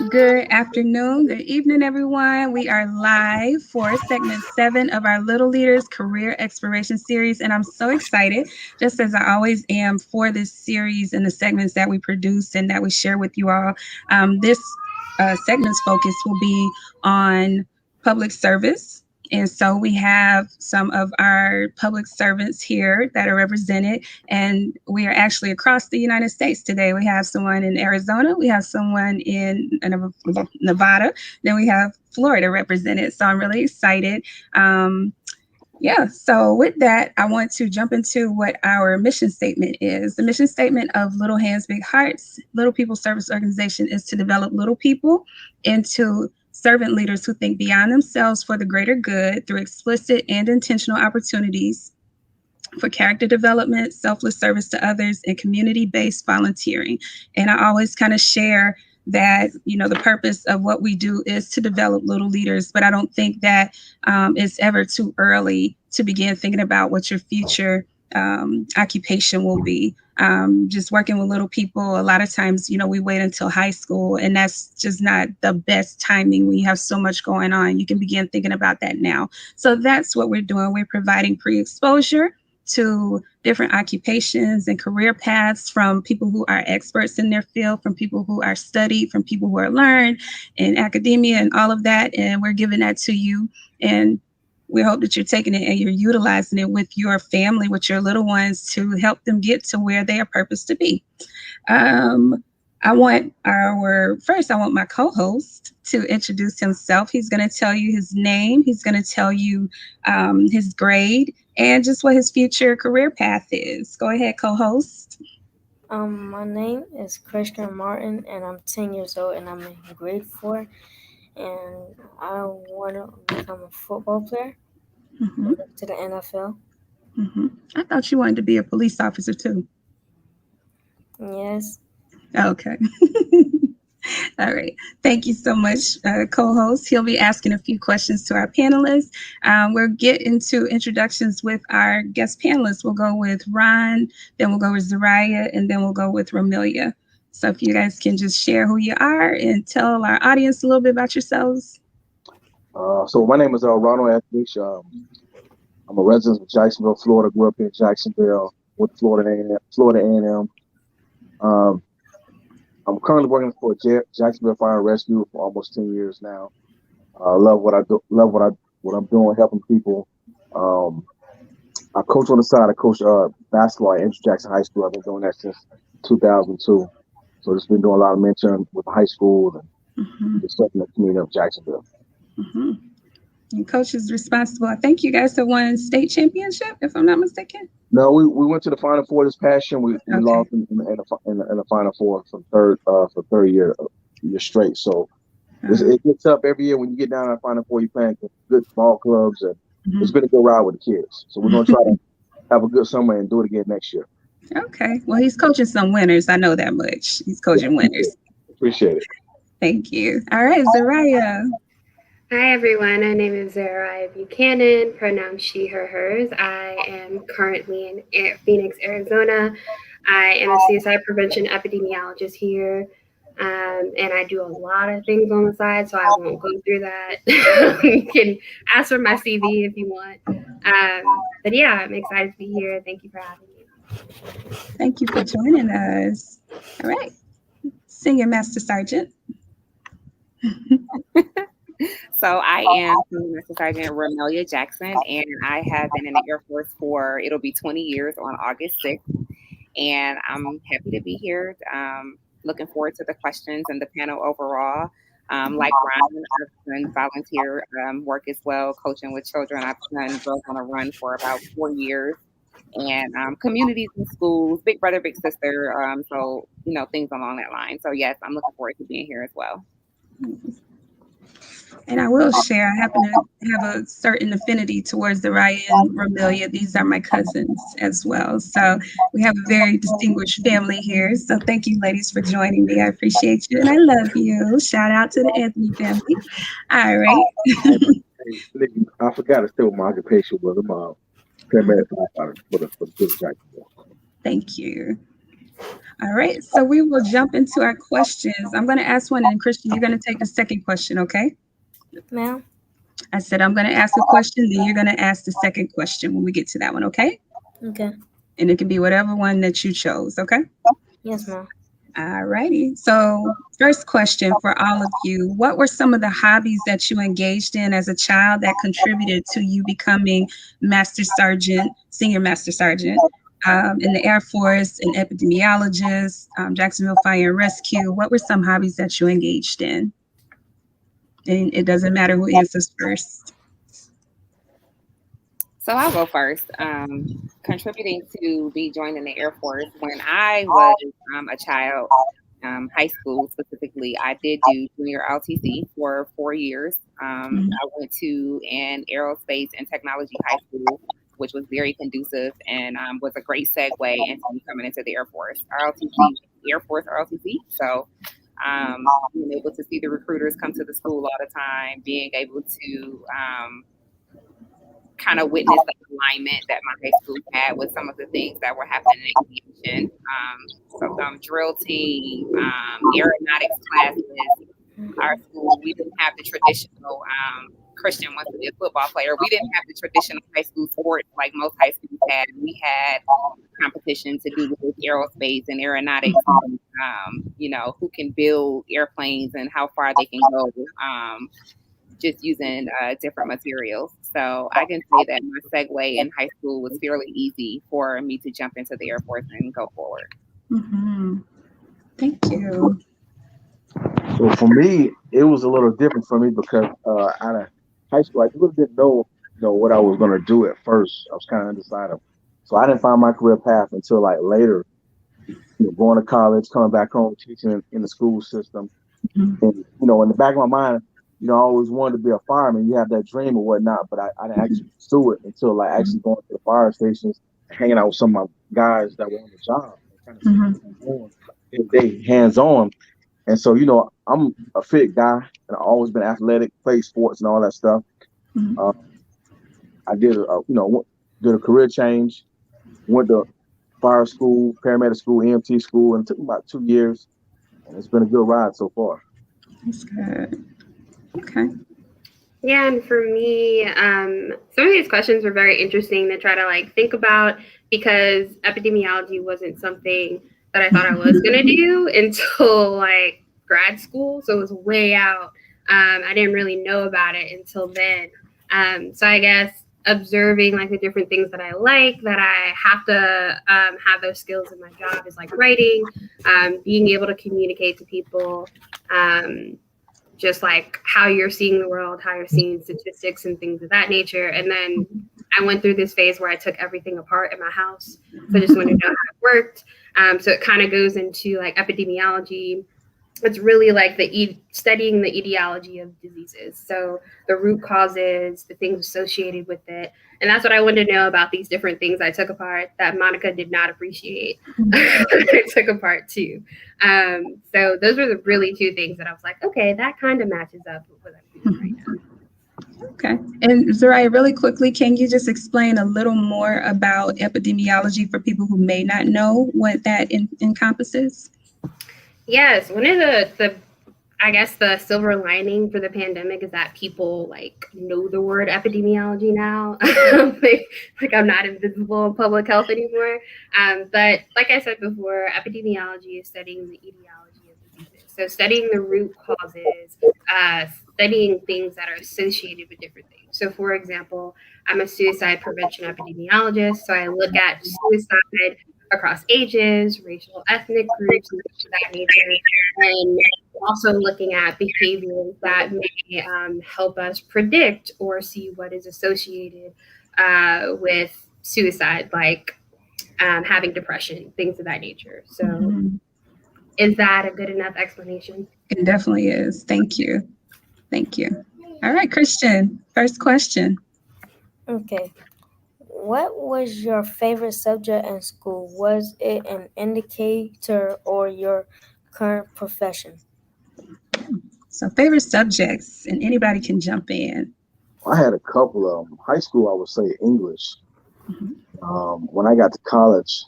Good afternoon, good evening, everyone. We are live for segment 7 of our Little Leaders Career Exploration Series, and I'm so excited, just as I always am, for this series and the segments that we produce and that we share with you all. This segment's focus will be on public service. And so we have some of our public servants here that are represented, and we are actually across the United States today. We have someone in Arizona, we have someone in Nevada, then we have Florida represented. So I'm really excited. So with that, I want to jump into what our mission statement is. The mission statement of Little Hands, Big Hearts, Little People Service Organization is to develop little people into servant leaders who think beyond themselves for the greater good through explicit and intentional opportunities for character development, selfless service to others, and community-based volunteering. And I always kind of share that, the purpose of what we do is to develop little leaders, but I don't think that it's ever too early to begin thinking about what your future occupation will be. Just working with little people, a lot of times, we wait until high school, and that's just not the best timing when you have so much going on. You can begin thinking about that now. So that's what we're doing. We're providing pre-exposure to different occupations and career paths from people who are experts in their field, from people who are studied, from people who are learned in academia and all of that. And we're giving that to you. And we hope that you're taking it and you're utilizing it with your family, with your little ones, to help them get to where they are purposed to be. I want my co-host to introduce himself. He's going to tell you his name. He's going to tell you his grade and just what his future career path is. Go ahead, co-host. My name is Christian Martin, and I'm 10 years old, and I'm in grade 4, and I want to become a football player to the NFL. I thought you wanted to be a police officer too. Yes. Okay. All right. Thank you so much, co-host. He'll be asking a few questions to our panelists. We'll get into introductions with our guest panelists. We'll go with Ron, then we'll go with Zariah, and then we'll go with Romelia. So if you guys can just share who you are and tell our audience a little bit about yourselves. So my name is Ronald Athwich. I'm a resident of Jacksonville, Florida. Grew up in Jacksonville with Florida A&M. I'm currently working for Jacksonville Fire and Rescue for almost 10 years now. I love what I do. Love what I'm doing, helping people. I coach on the side. I coach basketball at Andrew Jackson High School. I've been doing that since 2002. So just been doing a lot of mentoring with the high school and just serving the community of Jacksonville. And coach is responsible. I think you guys have won state championship, if I'm not mistaken. No, we went to the Final Four this past year. We lost in the Final Four for third year straight. So it gets up every year when you get down to the Final Four. You're playing good ball clubs, and it's been a good ride with the kids. So we're gonna try to have a good summer and do it again next year. Okay. Well, he's coaching some winners. I know that much. He's coaching winners. Appreciate it. Thank you. All right, Zariah. Hi, everyone. My name is Zariah Buchanan, pronouns she, her, hers. I am currently in Phoenix, Arizona. I am a suicide prevention epidemiologist here, and I do a lot of things on the side, so I won't go through that. You can ask for my CV if you want. But yeah, I'm excited to be here. Thank you for having me. Thank you for joining us. All right. Senior Master Sergeant. So I am Master Sergeant Romelia Jackson, and I have been in the Air Force it'll be 20 years on August 6th. And I'm happy to be here. Looking forward to the questions and the panel overall. Like Ron, I've done volunteer work as well, coaching with children. I've done Girls on a Run for about 4 years. And communities and schools, big brother, big sister. So, things along that line. So, yes, I'm looking forward to being here as well. And I will share, I happen to have a certain affinity towards Zariah and Romelia. These are my cousins as well. So we have a very distinguished family here. So thank you, ladies, for joining me. I appreciate you and I love you. Shout out to the Anthony family. All right. I forgot to say what my occupation was. I'm a paramedic firefighter for the Jacksonville. Thank you. All right, so we will jump into our questions. I'm going to ask one, and Christian, you're going to take the second question, okay? Ma'am? I said I'm going to ask a question, then you're going to ask the second question when we get to that one, okay? Okay. And it can be whatever one that you chose, okay? Yes, ma'am. All righty. So first question for all of you. What were some of the hobbies that you engaged in as a child that contributed to you becoming Master Sergeant, Senior Master Sergeant in the Air Force, an epidemiologist, Jacksonville Fire and Rescue? What were some hobbies that you engaged in? And it doesn't matter who answers first. So I'll go first. Contributing to me joining the Air Force when I was a child, high school specifically, I did do junior ROTC for 4 years. I went to an aerospace and technology high school, which was very conducive and was a great segue into me coming into the Air Force. ROTC, Air Force ROTC. So being able to see the recruiters come to the school all the time, being able to kind of witness the alignment that my high school had with some of the things that were happening in aviation. So drill team, aeronautics classes. Our school, we didn't have the traditional, Christian wants to be a football player. We didn't have the traditional high school sports like most high schools had. We had competition to do with aerospace and aeronautics, and, who can build airplanes and how far they can go. Just using different materials. So I can say that my segue in high school was fairly easy for me to jump into the Air Force and go forward. Mm-hmm. Thank you. So for me, it was a little different for me because out of high school, I really didn't know what I was going to do at first. I was kind of undecided. So I didn't find my career path until like later, going to college, coming back home, teaching in the school system. Mm-hmm. And, in the back of my mind, I always wanted to be a fireman. You have that dream or whatnot, but I didn't actually pursue it until like actually going to the fire stations, hanging out with some of my guys that were on the job, and kind of they hands on. And so, I'm a fit guy, and I've always been athletic, played sports and all that stuff. Mm-hmm. I did a career change, went to fire school, paramedic school, EMT school, and it took about 2 years, and it's been a good ride so far. That's good. Okay. Yeah, and for me, some of these questions were very interesting to try to think about, because epidemiology wasn't something that I thought I was going to do until grad school. So it was way out. I didn't really know about it until then. So I guess observing the different things that I like, that I have to have those skills in my job, is writing, being able to communicate to people, just how you're seeing the world, how you're seeing statistics and things of that nature. And then I went through this phase where I took everything apart in my house. So I just wanted to know how it worked. So it kind of goes into epidemiology. It's really studying the etiology of diseases. So the root causes, the things associated with it. And that's what I wanted to know about these different things I took apart that Monica did not appreciate. I took apart too. So those were the really two things that I was like, okay, that kind of matches up with what I'm doing right now. Okay. And Zariah, really quickly, can you just explain a little more about epidemiology for people who may not know what that encompasses? Yes, one of the silver lining for the pandemic is that people know the word epidemiology now. I'm not invisible in public health anymore. But like I said before, epidemiology is studying the etiology of diseases. So studying the root causes, studying things that are associated with different things. So for example, I'm a suicide prevention epidemiologist. So I look at suicide across ages, racial, ethnic groups, and things of that nature, and also looking at behaviors that may help us predict or see what is associated with suicide, having depression, things of that nature. So is that a good enough explanation? It definitely is. Thank you. Thank you. All right, Christian, first question. Okay. What was your favorite subject in school? Was it an indicator or your current profession? So favorite subjects, and anybody can jump in. I had a couple of them. High school, I would say English. Mm-hmm. When I got to college,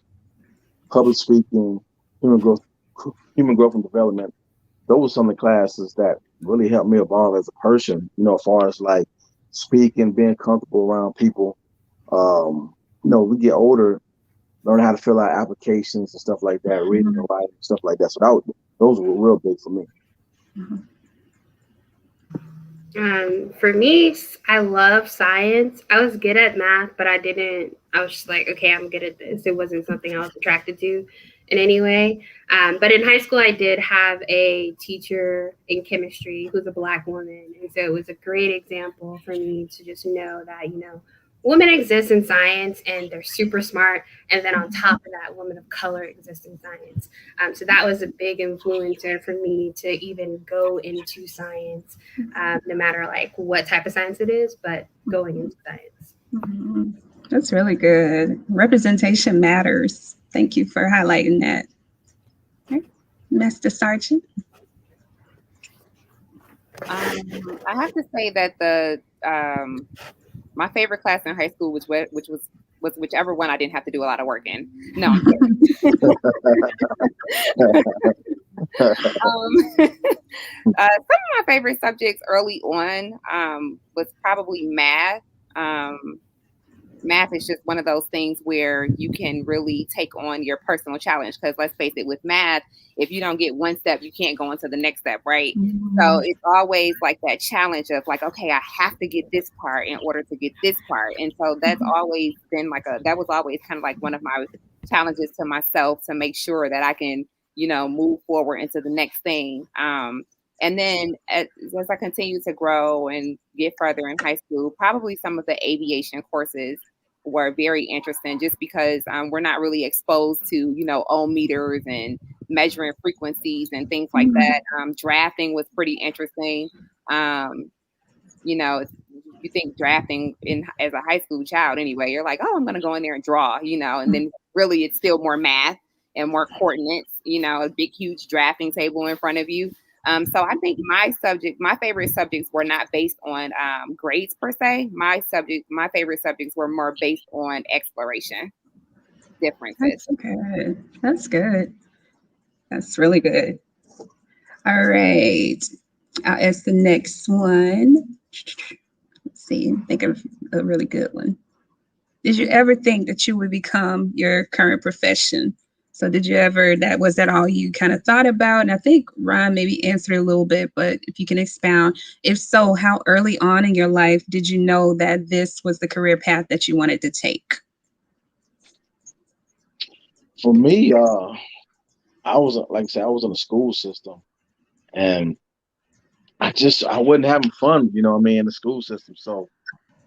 public speaking, human growth, human growth and development. Those were some of the classes that really helped me evolve as a person. As far as like speaking, being comfortable around people. We get older, learn how to fill out applications and stuff like that, reading and writing stuff like that. So those were real big for me. For me, I love science. I was good at math, but I was just like, okay, I'm good at this. It wasn't something I was attracted to in any way. But in high school, I did have a teacher in chemistry who's a Black woman. And so it was a great example for me to just know that, women exist in science and they're super smart. And then on top of that, women of color exist in science. So that was a big influencer for me to even go into science, no matter like what type of science it is, but going into science. Mm-hmm. That's really good. Representation matters. Thank you for highlighting that. Okay. Master Sergeant. I have to say that my favorite class in high school was whichever one I didn't have to do a lot of work in. No, I'm kidding. Some of my favorite subjects early on was probably math. Math is just one of those things where you can really take on your personal challenge, because let's face it, with math, if you don't get one step, you can't go into the next step, right? Mm-hmm. So it's always like that challenge of like, okay, I have to get this part in order to get this part. And so that's always been that was always kind of like one of my challenges to myself, to make sure that I can, move forward into the next thing. And then as I continue to grow and get further in high school, probably some of the aviation courses were very interesting, just because we're not really exposed to, ohm meters and measuring frequencies and things like that. Drafting was pretty interesting. You think drafting as a high school child anyway, you're like, oh, I'm going to go in there and draw, and then really it's still more math and more coordinates, a big, huge drafting table in front of you. So I think my favorite subjects were not based on grades per se. My favorite subjects were more based on exploration differences. That's good. That's really good. All right. I'll ask the next one. Let's see. Think of a really good one. Did you ever think that you would become your current profession? So was that all you kind of thought about? And I think Ron maybe answered a little bit, but if you can expound, if so, how early on in your life did you know that this was the career path that you wanted to take? For me, I wasn't in a school system, and I wasn't having fun, in the school system. So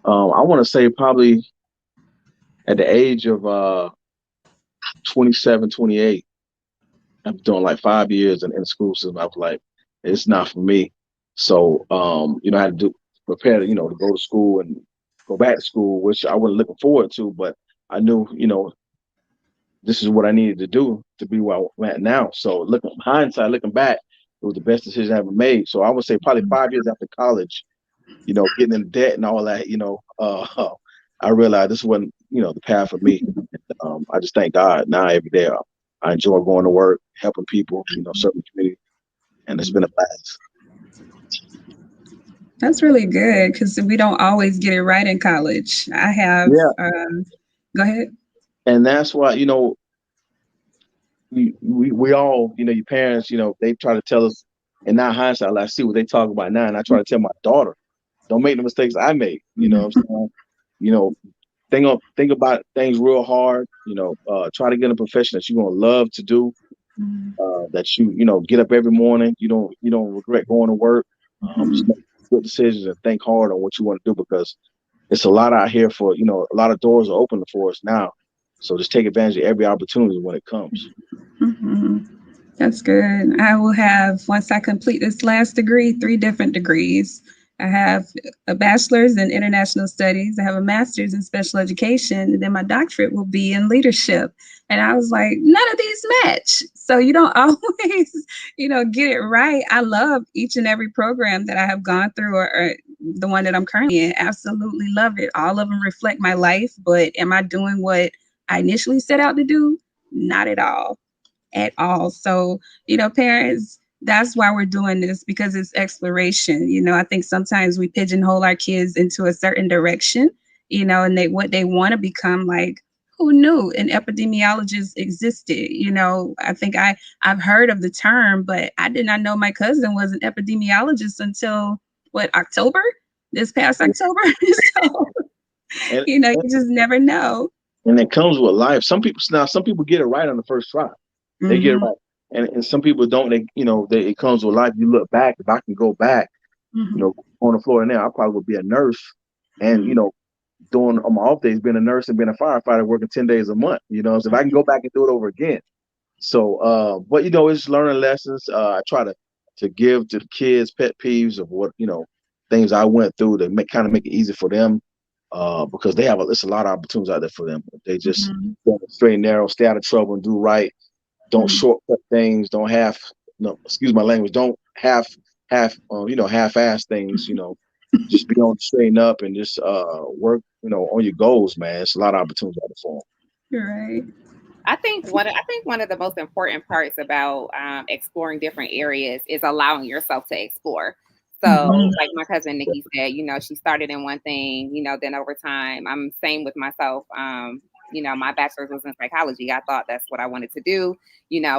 I want to say probably at the age of 27, 28, I'm doing like 5 years in the school system. I was like, it's not for me. So, I had to prepare to, to go to school and go back to school, which I wasn't looking forward to, but I knew, this is what I needed to do to be where I'm at now. So looking back, it was the best decision I ever made. So I would say probably 5 years after college, getting in debt and all that, I realized this wasn't, the path for me. I just thank God now every day. I enjoy going to work, helping people, serving the community, and it's been a blast. That's really good, because we don't always get it right in college. I have. Go ahead. And that's why, we all, your parents, they try to tell us, and now hindsight, I see what they talk about now, and I try to tell my daughter, don't make the mistakes I made. You know what I'm saying? Think about things real hard. Try to get a profession that you're gonna love to do. That you get up every morning. You don't regret going to work. Just make good decisions and think hard on what you want to do, because it's a lot out here for a lot of doors are open for us now. So just take advantage of every opportunity when it comes. That's good. I will have, once I complete this last degree, 3 different degrees. I have a bachelor's in international studies. I have a master's in special education, and then my doctorate will be in leadership. And I was like, none of these match. So you don't always, get it right. I love each and every program that I have gone through, or the one that I'm currently in. Absolutely love it. All of them reflect my life, but am I doing what I initially set out to do? Not at all. at all. So, parents, that's why we're doing this, because it's exploration. I think sometimes we pigeonhole our kids into a certain direction, and what they want to become. Like, who knew an epidemiologist existed? I think I've heard of the term, but I did not know my cousin was an epidemiologist until October, this past October. So, And, you just never know. And it comes with life. Some people get it right on the first try. They get it right. And some people don't. It comes with life. You look back. If I can go back, on the floor now, I probably would be a nurse. And doing on my off days, being a nurse and being a firefighter, working 10 days a month. So if I can go back and do it over again. So, but it's learning lessons. I try to give to the kids pet peeves of what things I went through to make it easy for them. Because it's a lot of opportunities out there for them. They just go straight and narrow, stay out of trouble and do right. Don't shortcut things. Don't excuse my language. Don't half-ass things. Just be on the straight and up and just work, on your goals, man. It's a lot of opportunities out there for them. You're right. I think one of the most important parts about exploring different areas is allowing yourself to explore. So like my cousin Nikki said, she started in one thing, then over time, I'm same with myself. My bachelor's was in psychology. I thought that's what I wanted to do,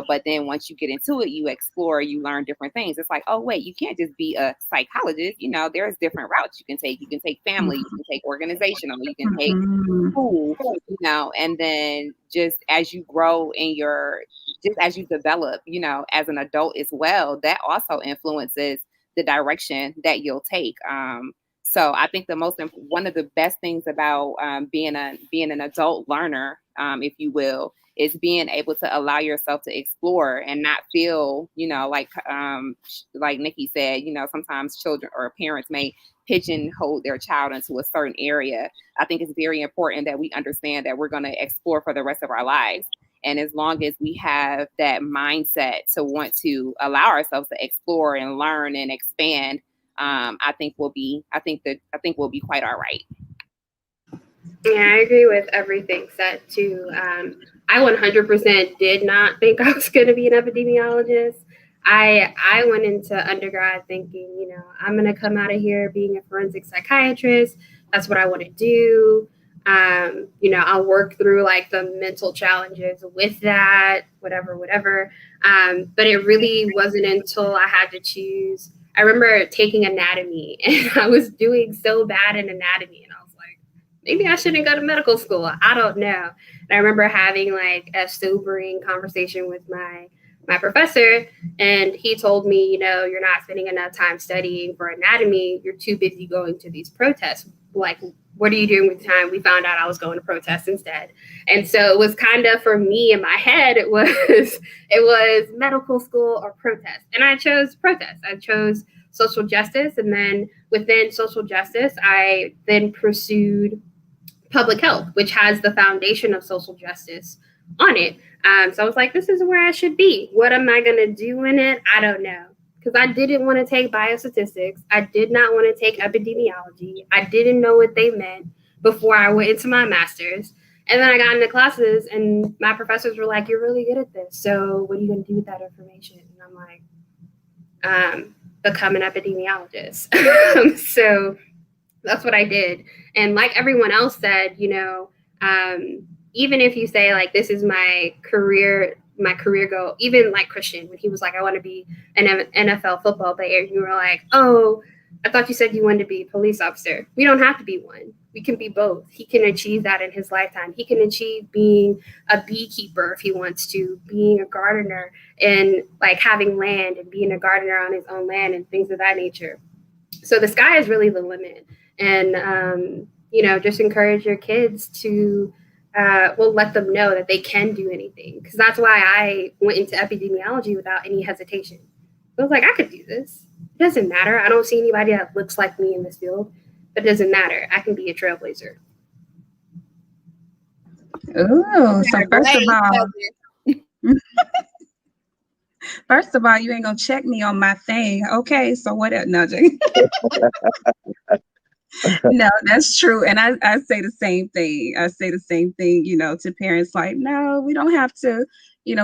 but then once you get into it, you explore, you learn different things. It's like, oh, wait, you can't just be a psychologist. There's different routes you can take. You can take family, you can take organizational, you can take school, and then just as you grow just as you develop, as an adult as well, that also influences the direction that you'll take. So I think one of the best things about being an adult learner, if you will, is being able to allow yourself to explore and not feel, like Nikki said, sometimes children or parents may pigeonhole their child into a certain area. I think it's very important that we understand that we're going to explore for the rest of our lives. And as long as we have that mindset to want to allow ourselves to explore and learn and expand, I think we'll be quite all right. Yeah, I agree with everything said too. I 100% did not think I was going to be an epidemiologist. I went into undergrad thinking, I'm going to come out of here being a forensic psychiatrist. That's what I want to do. I'll work through like the mental challenges with that, whatever. But it really wasn't until I had to choose. I remember taking anatomy and I was doing so bad in anatomy. And I was like, maybe I shouldn't go to medical school. I don't know. And I remember having like a sobering conversation with my professor. And he told me, you're not spending enough time studying for anatomy. You're too busy going to these protests. Like, what are you doing with the time? We found out I was going to protest instead. And so it was kind of, for me in my head, it was medical school or protest. And I chose protest. I chose social justice. And then within social justice, I then pursued public health, which has the foundation of social justice on it. So I was like, this is where I should be. What am I going to do in it? I don't know. Because I didn't want to take biostatistics. I did not want to take epidemiology. I didn't know what they meant before I went into my master's. And then I got into classes and my professors were like, you're really good at this. So what are you going to do with that information? And I'm like, become an epidemiologist. So that's what I did. And like everyone else said, even if you say like, this is my career goal, even like Christian, when he was like, I want to be an NFL football player, you were like, oh, I thought you said you wanted to be a police officer. We don't have to be one. We can be both. He can achieve that in his lifetime. He can achieve being a beekeeper if he wants to, being a gardener and like having land and being a gardener on his own land and things of that nature. So the sky is really the limit. And, just encourage your kids to let them know that they can do anything. Because that's why I went into epidemiology without any hesitation. I was like, I could do this. It doesn't matter. I don't see anybody that looks like me in this field. But it doesn't matter. I can be a trailblazer. Oh, so first of all, you ain't gonna check me on my thing. Okay, so what else? No, No, that's true. And I say the same thing. I say the same thing, to parents like, no, we don't have to,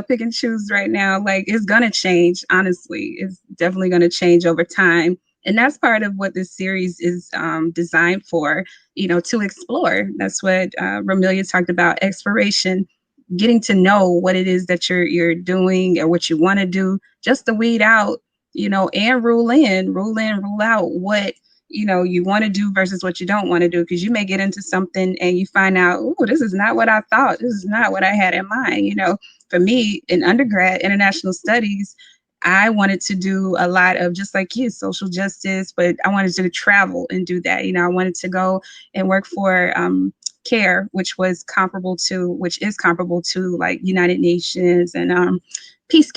pick and choose right now. Like it's going to change. Honestly, it's definitely going to change over time. And that's part of what this series is designed for, to explore. That's what Romelia talked about, exploration, getting to know what it is that you're doing or what you want to do, just to weed out, and rule out what you want to do versus what you don't want to do, because you may get into something and you find out, oh, this is not what I thought. This is not what I had in mind. For me in undergrad, international studies, I wanted to do a lot of, just like you, social justice, but I wanted to travel and do that. I wanted to go and work for CARE, which is comparable to like United Nations and Peace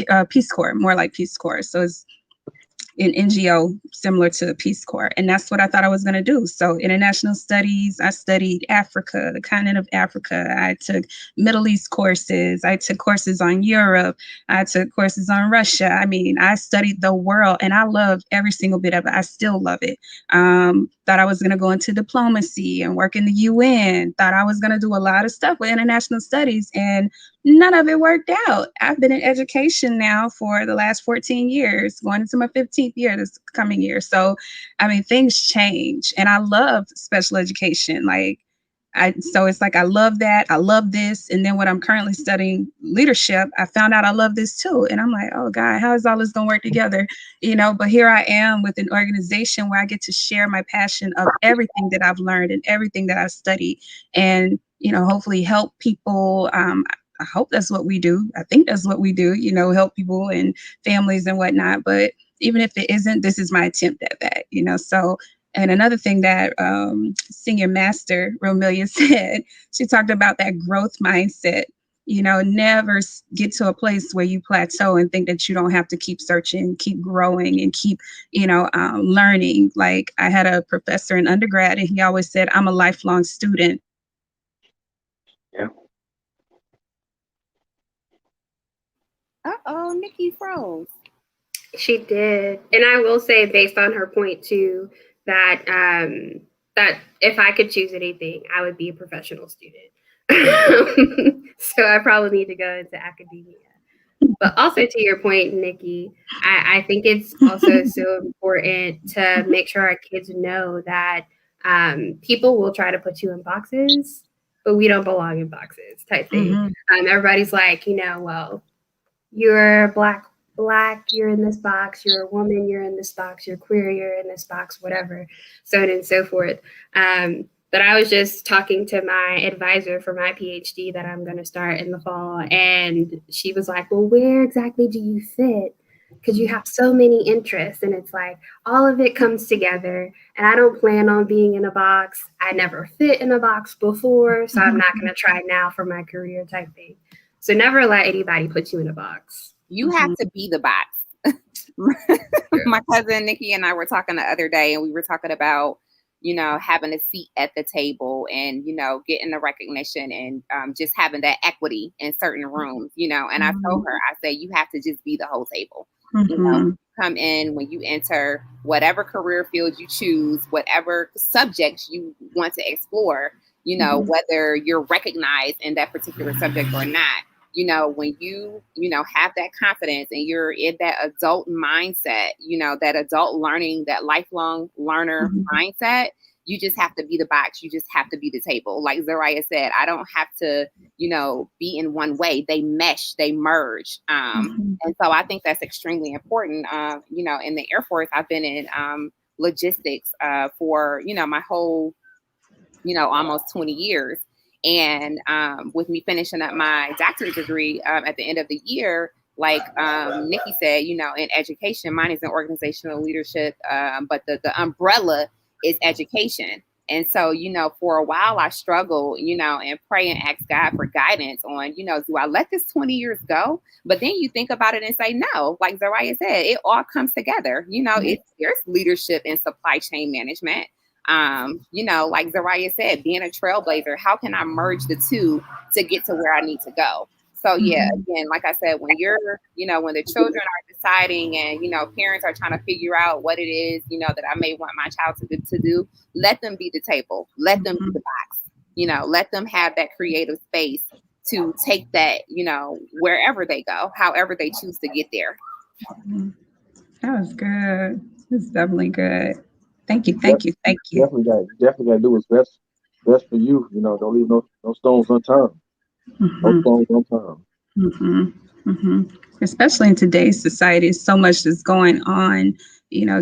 Corps, more like Peace Corps. So it's an NGO similar to the Peace Corps. And that's what I thought I was going to do. So international studies, I studied Africa, the continent of Africa. I took Middle East courses. I took courses on Europe. I took courses on Russia. I mean, I studied the world and I loved every single bit of it. I still love it. Thought I was going to go into diplomacy and work in the UN. Thought I was going to do a lot of stuff with international studies, and none of it worked out. I've been in education now for the last 14 years, going into my 15th year this coming year. So, I mean, things change, and I love special education. So it's like, I love that. I love this. And then when I'm currently studying leadership, I found out I love this too. And I'm like, oh God, how is all this going to work together? But here I am with an organization where I get to share my passion of everything that I've learned and everything that I've studied, and, hopefully help people. I hope that's what we do. I think that's what we do, help people and families and whatnot. But even if it isn't, this is my attempt at that, so. And another thing that Senior Master Romelia said, she talked about that growth mindset, never get to a place where you plateau and think that you don't have to keep searching, keep growing, and keep, learning. Like, I had a professor in undergrad, and he always said, I'm a lifelong student. Yeah. Uh-oh, Nikki froze. She did. And I will say, based on her point too, that that if I could choose anything, I would be a professional student. So I probably need to go into academia. But also, to your point, Nikki, I think it's also so important to make sure our kids know that people will try to put you in boxes, but we don't belong in boxes type thing. Mm-hmm. Everybody's like, well, you're black, you're in this box, you're a woman, you're in this box, you're queer, you're in this box, whatever, so on and so forth. But I was just talking to my advisor for my PhD that I'm going to start in the fall, and she was like, well, where exactly do you fit? Because you have so many interests, and it's like all of it comes together, and I don't plan on being in a box. I never fit in a box before, so I'm not going to try now for my career type thing. So never let anybody put you in a box. You have to be the box. My cousin Nikki and I were talking the other day, and we were talking about, having a seat at the table and, getting the recognition and just having that equity in certain rooms, and I told her, I said, you have to just be the whole table. Come in when you enter whatever career field you choose, whatever subjects you want to explore, whether you're recognized in that particular subject or not. When you, have that confidence and you're in that adult mindset, that adult learning, that lifelong learner mindset, you just have to be the box. You just have to be the table. Like Zariah said, I don't have to, be in one way. They mesh, they merge. And so I think that's extremely important. In the Air Force, I've been in logistics for, my whole, almost 20 years. And with me finishing up my doctorate degree at the end of the year, like Nikki said, in education, mine is in organizational leadership, but the umbrella is education. And so, for a while I struggled, and pray and ask God for guidance on, do I let this 20 years go? But then you think about it and say, no, like Zariah said, it all comes together. There's leadership in supply chain management. Like Zariah said, being a trailblazer, how can I merge the two to get to where I need to go? So yeah, again, like I said, when you're, when the children are deciding and, parents are trying to figure out what it is, that I may want my child to do, let them be the table, let them be the box, let them have that creative space to take that, wherever they go, however they choose to get there. That was good. It's definitely good. Thank you. Definitely got to do what's best for you. Don't leave no stones unturned. No stones unturned. Especially in today's society, so much is going on,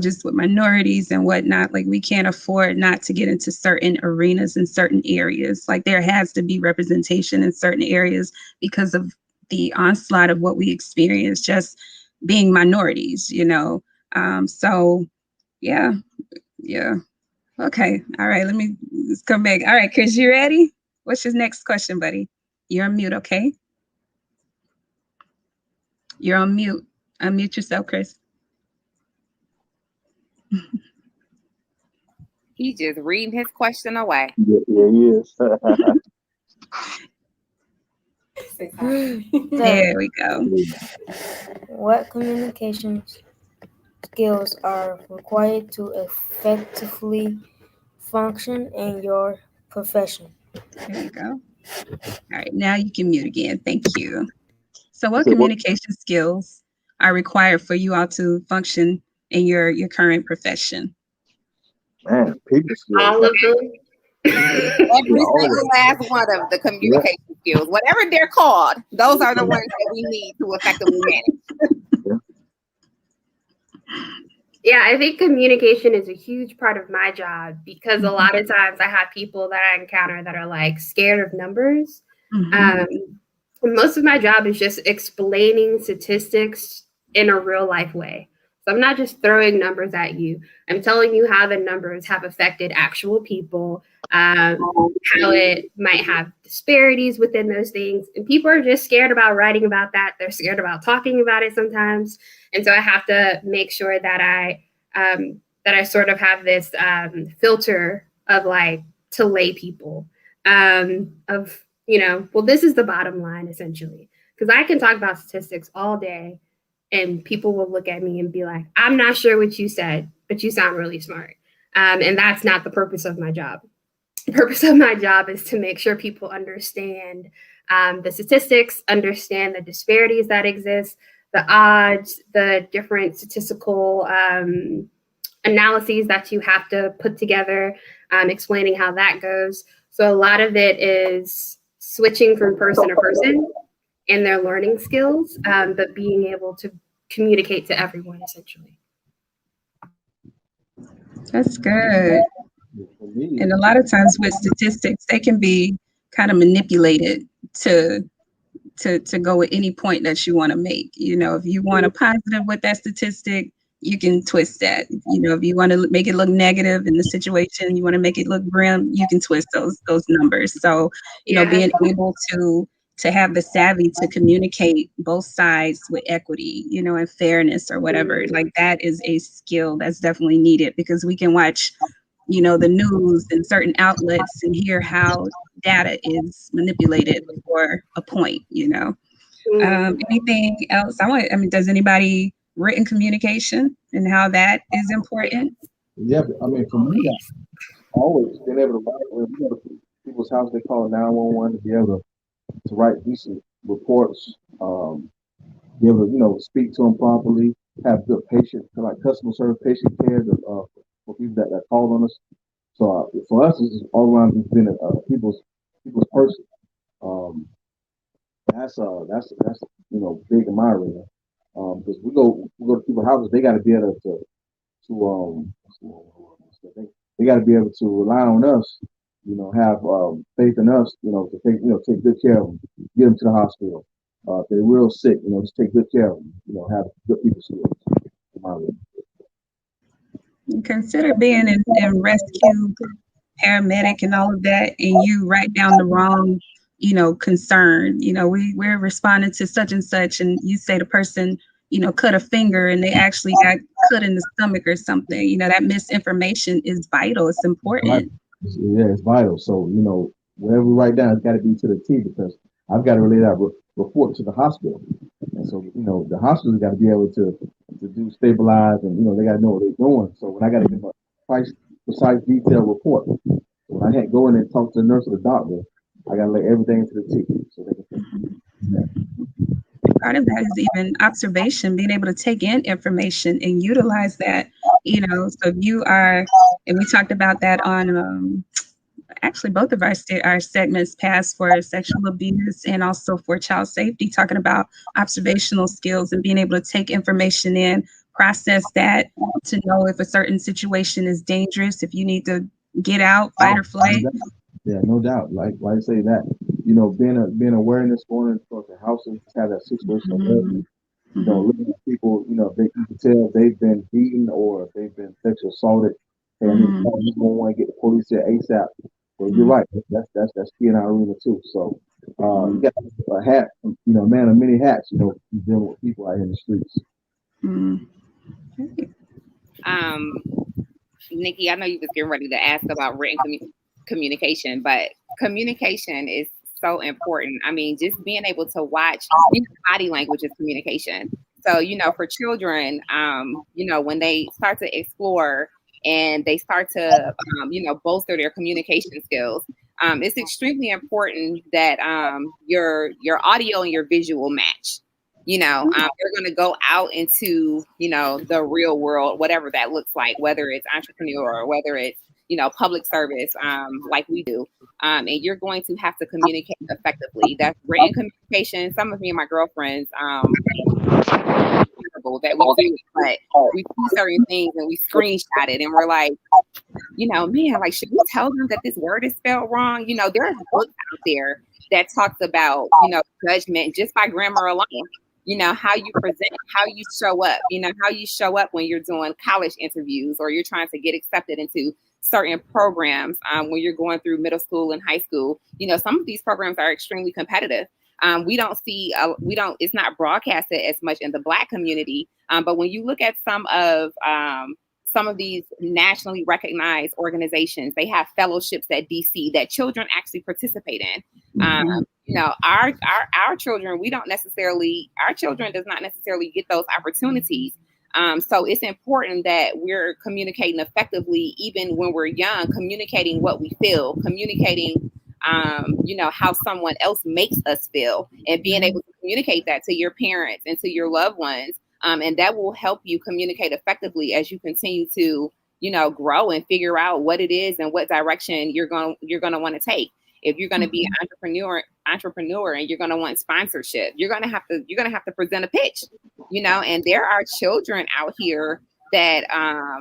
just with minorities and whatnot. Like, we can't afford not to get into certain arenas in certain areas. Like, there has to be representation in certain areas because of the onslaught of what we experience just being minorities, so yeah. Okay. All right. Let's come back. All right, Chris, you ready? What's your next question, buddy? You're on mute. Okay. You're on mute. Unmute yourself, Chris. He just reading his question away. Yeah, he is. There we go. What communication skills are required to effectively function in your profession? There you go. All right, now you can mute again. Thank you. So what communication skills are required for you all to function in your current profession? Man, people skills. All of them. Every single last one of the communication skills, whatever they're called, those are the ones that we need to effectively manage. Yeah, I think communication is a huge part of my job because a lot of times I have people that I encounter that are like scared of numbers. Most of my job is just explaining statistics in a real life way. So I'm not just throwing numbers at you. I'm telling you how the numbers have affected actual people, how it might have disparities within those things. And people are just scared about writing about that. They're scared about talking about it sometimes. And so I have to make sure that I sort of have this filter of like to lay people of, well, this is the bottom line essentially, because I can talk about statistics all day and people will look at me and be like, I'm not sure what you said, but you sound really smart. And that's not the purpose of my job. The purpose of my job is to make sure people understand the statistics, understand the disparities that exist, the odds, the different statistical analyses that you have to put together, explaining how that goes. So a lot of it is switching from person to person and their learning skills, but being able to communicate to everyone essentially. That's good. And a lot of times with statistics, they can be kind of manipulated to go at any point that you want to make. If you want a positive with that statistic, you can twist that. If you want to make it look negative in the situation, you want to make it look grim, you can twist those numbers. So, being able to have the savvy to communicate both sides with equity, and fairness or whatever, like that is a skill that's definitely needed, because we can watch, the news and certain outlets and hear how data is manipulated for a point, Anything else? Does anybody written communication and how that is important? Yeah, for me, I've always been able to write when we go to people's house, they call 911 to be able to write decent reports, be able to, speak to them properly, have good patient, like customer service, patient care for people that called on us. So for us, it's all around being a people's person. That's big in my arena. Because we go to people's houses, they got to be able they got to be able to rely on us, have faith in us, to take good care of them, get them to the hospital. If they're real sick, just take good care of them, have good people skills. Consider being in rescue, paramedic, and all of that, and you write down the wrong, concern. We're responding to such and such, and you say the person, cut a finger and they actually got cut in the stomach or something. That misinformation is vital. It's important. Yeah, it's vital. So, whatever we write down, it's got to be to the T, because I've got to relay that report to the hospital. And so, the hospital's got to be able to do stabilize, and they got to know what they're doing. So when I got to give a precise detailed report, when I had go in and talk to the nurse or the doctor, I got to lay everything to the T so they can. Part of that is even observation, being able to take in information and utilize that. So if you are, and we talked about that on actually both of our segments passed for sexual abuse and also for child safety, talking about observational skills and being able to take information in, process that to know if a certain situation is dangerous, if you need to get out, fight or flight. Yeah, no doubt. Like I say that, being awareness going into the houses, have that situational looking at people, if you can tell they've been beaten or if they've been sexually assaulted, and you don't want to get the police there ASAP. So you're right. That's key in our arena too. So you got a hat, a man of many hats, dealing with people out here in the streets. Nikki, I know you was getting ready to ask about written communication, but communication is so important. I mean, just being able to watch body language is communication. So, for children, when they start to explore and they start to, bolster their communication skills, it's extremely important that your audio and your visual match. They're going to go out into, the real world, whatever that looks like, whether it's entrepreneur or whether it's, public service, like we do. And you're going to have to communicate effectively. That's written communication. Some of me and my girlfriends, that we do, but we do certain things and we screenshot it and we're like, man, like, should we tell them that this word is spelled wrong? There's books out there that talks about, judgment just by grammar alone. How you present, how you show up, how you show up when you're doing college interviews or you're trying to get accepted into certain programs when you're going through middle school and high school. Some of these programs are extremely competitive. It's not broadcasted as much in the Black community. But when you look at some of these nationally recognized organizations, they have fellowships at DC that children actually participate in. Our children, our children does not necessarily get those opportunities. So it's important that we're communicating effectively, even when we're young, communicating what we feel, communicating, how someone else makes us feel, and being able to communicate that to your parents and to your loved ones. And that will help you communicate effectively as you continue to, grow and figure out what it is and what direction you're going to want to take. If you're going to be an entrepreneur and you're going to want sponsorship, you're going to have to present a pitch, and there are children out here that, are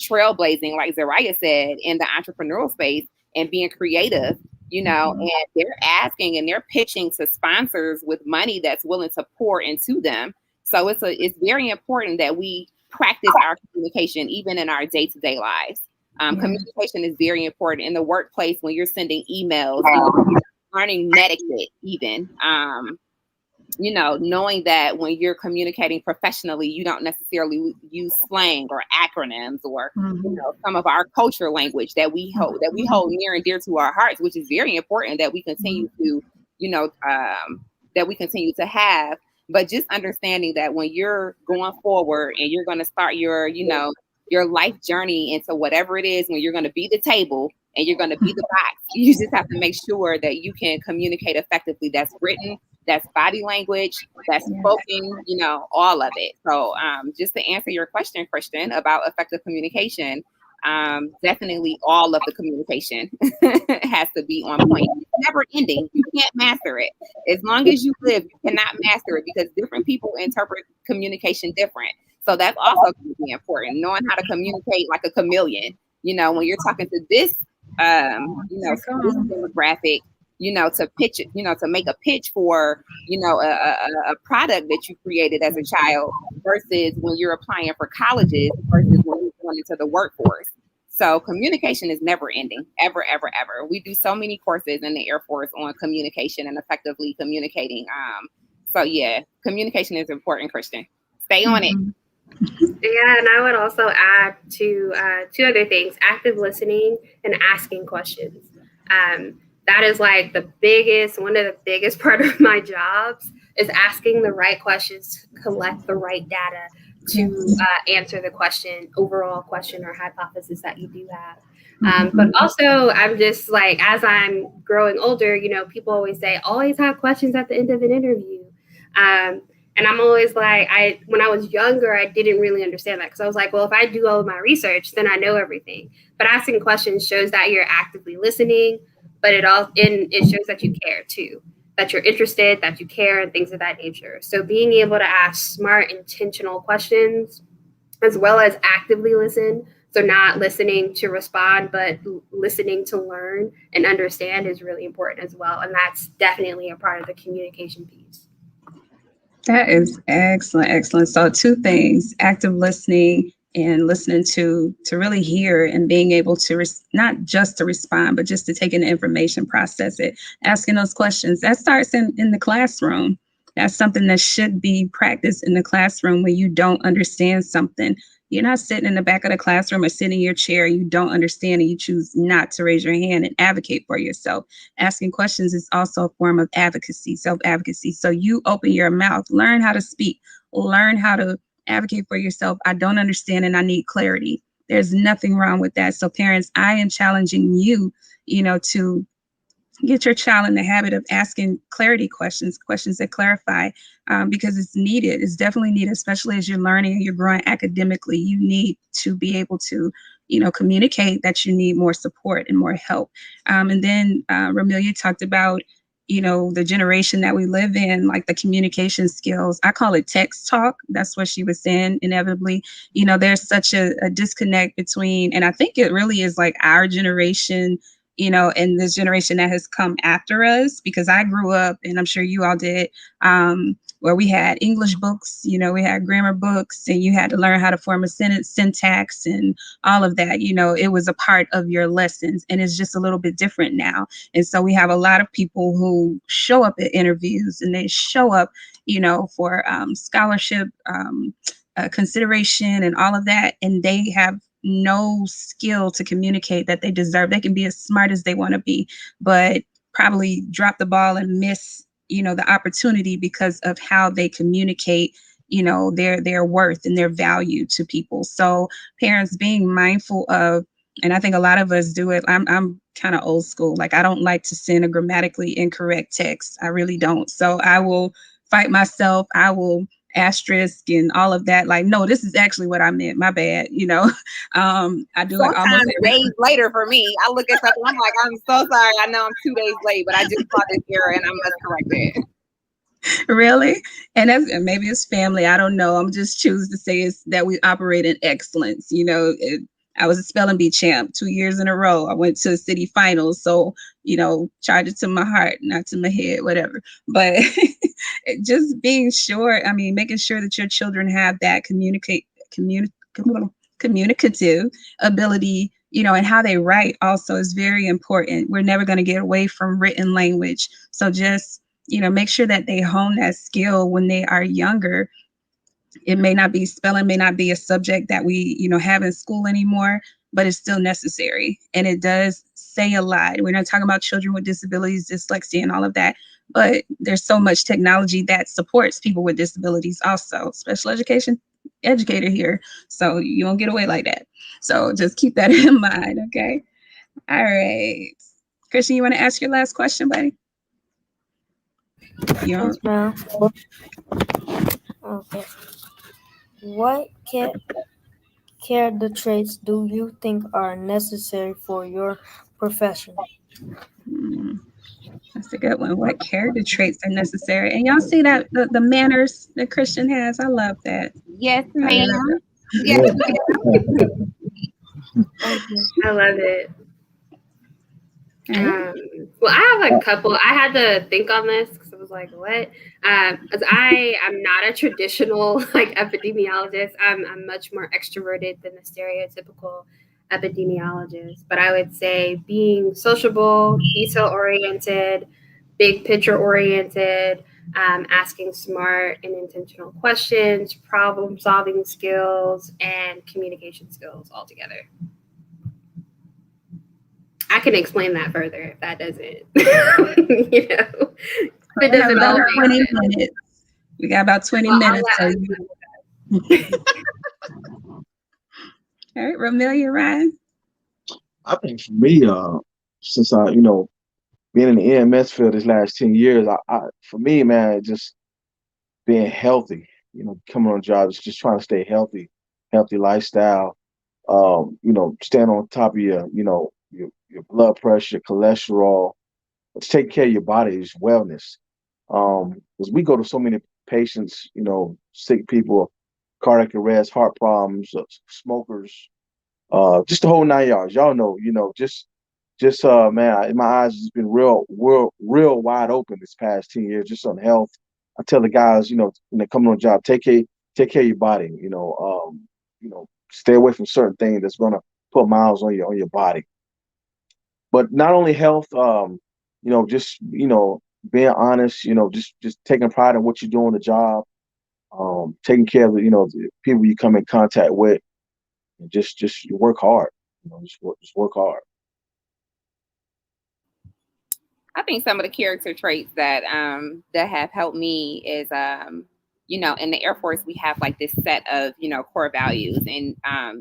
trailblazing, like Zariah said, in the entrepreneurial space and being creative, and they're asking and they're pitching to sponsors with money that's willing to pour into them. So it's very important that we practice our communication, even in our day-to-day lives. Communication is very important in the workplace when you're sending emails, learning etiquette, even, knowing that when you're communicating professionally, you don't necessarily use slang or acronyms or, some of our culture language that we hold near and dear to our hearts, which is very important that we continue to, have. But just understanding that when you're going forward and you're going to start your life journey into whatever it is, when you're going to be the table and you're going to be the box, you just have to make sure that you can communicate effectively. That's written, that's body language, that's spoken, all of it. So just to answer your question, Christian, about effective communication, definitely all of the communication has to be on point. It's never ending. You can't master it. As long as you live, you cannot master it because different people interpret communication different. So that's also going to be important, knowing how to communicate like a chameleon. When you're talking to this, this demographic, to pitch it, to make a pitch for, a product that you created as a child versus when you're applying for colleges versus when you're going into the workforce. So communication is never ending, ever, ever, ever. We do so many courses in the Air Force on communication and effectively communicating. So yeah, communication is important, Christian. Stay on it. Yeah, and I would also add to two other things: active listening and asking questions. that is like one of the biggest part of my jobs is asking the right questions to collect the right data to answer the overall question or hypothesis that you do have. But also, I'm just like, as I'm growing older, people always say, always have questions at the end of an interview. And I'm always like, when I was younger, I didn't really understand that because I was like, well, if I do all of my research, then I know everything. But asking questions shows that you're actively listening, but it shows that you care too, that you're interested, that you care, and things of that nature. So being able to ask smart, intentional questions, as well as actively listen, so not listening to respond, but listening to learn and understand, is really important as well. And that's definitely a part of the communication piece. That is excellent, excellent. So 2 things: active listening and listening to really hear, and being able to not just to respond, but just to take in the information, process it, asking those questions. That starts in the classroom. That's something that should be practiced in the classroom. When you don't understand something, you're not sitting in the back of the classroom or sitting in your chair, you don't understand, and you choose not to raise your hand and advocate for yourself. Asking questions is also a form of advocacy, self-advocacy. So you open your mouth, learn how to speak, learn how to advocate for yourself. I don't understand and I need clarity. There's nothing wrong with that. So parents, I am challenging you, to get your child in the habit of asking clarity questions that clarify, because it's needed. It's definitely needed, especially as you're learning and you're growing academically. You need to be able to, communicate that you need more support and more help. And then Romelia talked about, the generation that we live in, like the communication skills. I call it text talk. That's what she was saying, inevitably. There's such a disconnect between, and I think it really is like our generation, and this generation that has come after us, because I grew up, and I'm sure you all did, where we had English books, we had grammar books, and you had to learn how to form a sentence, syntax, and all of that. It was a part of your lessons, and it's just a little bit different now. And so we have a lot of people who show up at interviews, and they show up, for scholarship consideration and all of that, and they have no skill to communicate that they deserve. They can be as smart as they want to be, but probably drop the ball and miss, the opportunity because of how they communicate, their worth and their value to people. So parents, being mindful of, and I think a lot of us do it. I'm kind of old school. Like, I don't like to send a grammatically incorrect text. I really don't. So I will fight myself. I will asterisk and all of that. Like, no, this is actually what I meant. My bad. I do it almost days later for me. I look at something, I'm like, I'm so sorry. I know I'm 2 days late, but I just saw this error and I must correct it. Really? And maybe it's family. I don't know. I'm just choosing to say it's that we operate in excellence. I was a spelling bee champ 2 years in a row. I went to city finals. So, charge it to my heart, not to my head, whatever. But just being sure, making sure that your children have that communicative ability, and how they write also is very important. We're never going to get away from written language. So just, make sure that they hone that skill when they are younger. It may not be, spelling may not be a subject that we, have in school anymore, but it's still necessary. And it does say a lot. We're not talking about children with disabilities, dyslexia, and all of that, but there's so much technology that supports people with disabilities also. Special education educator here. So you won't get away like that. So just keep that in mind, okay? All right. Christian, you want to ask your last question, buddy? Yes, ma'am. Okay. What character traits do you think are necessary for your profession? That's a good one. What character traits are necessary? And y'all see that the manners that Christian has? I love that. Yes, ma'am. Yes. I love it. Well, I have a couple. I had to think on this because I was like, what? As I am not a traditional epidemiologist. I'm much more extroverted than the stereotypical epidemiologist. But I would say being sociable, detail oriented, big picture oriented, asking smart and intentional questions, problem solving skills, and communication skills all together. I can explain that further if that doesn't, you know, if it doesn't all about make 20 sense. minutes. We got about 20 Well, minutes. I'll So let all right, Romelia, Ryan. I think for me, since I, being in the EMS field this last 10 years, for me, man, just being healthy, coming on jobs, just trying to stay healthy lifestyle, staying on top of your blood pressure, cholesterol, just taking care of your body's wellness. Because we go to so many patients, sick people, cardiac arrest, heart problems, smokers, just the whole 9 yards. Y'all know, man, my eyes has been real wide open this past 10 years, just on health. I tell the guys, when they come on a job, take care of your body, stay away from certain things that's gonna put miles on your body. But not only health, just being honest, just taking pride in what you do on the job, taking care of the people you come in contact with, and just work hard, just work hard. I think some of the character traits that that have helped me is in the Air Force we have like this set of core values, and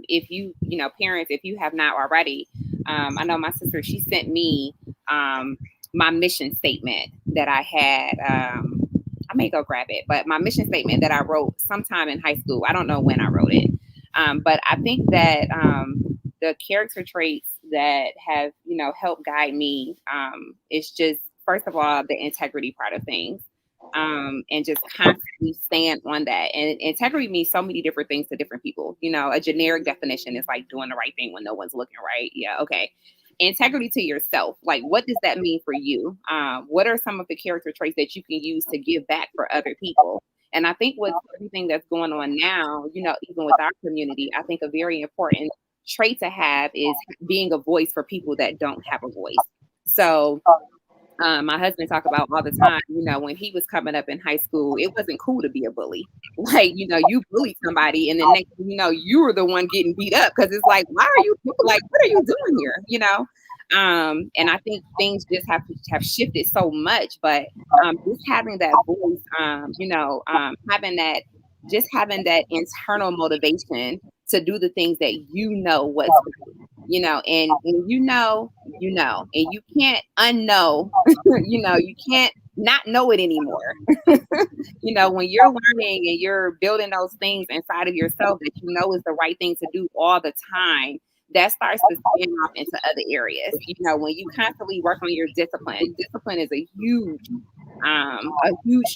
if you parents, if you have not already, I know my sister, she sent me my mission statement that I had. I may go grab it, but my mission statement that I wrote sometime in high school. I don't know when I wrote it, but I think that the character traits that have helped guide me is just, first of all, the integrity part of things, and just constantly stand on that. And integrity means so many different things to different people. A generic definition is like doing the right thing when no one's looking, right? Yeah, okay. Integrity to yourself, like what does that mean for you? What are some of the character traits that you can use to give back for other people? And I think with everything that's going on now, even with our community, I think a very important trait to have is being a voice for people that don't have a voice. So my husband talk about all the time, when he was coming up in high school, it wasn't cool to be a bully. Like, you bullied somebody and then next thing you know, you were the one getting beat up, because it's like, why are you, like, what are you doing here? And I think things just have shifted so much, but just having that voice, having that internal motivation to do the things that what's right, and when and you can't unknow, you can't not know it anymore. When you're learning and you're building those things inside of yourself that is the right thing to do all the time, that starts to spin off into other areas. When you constantly work on your discipline is a huge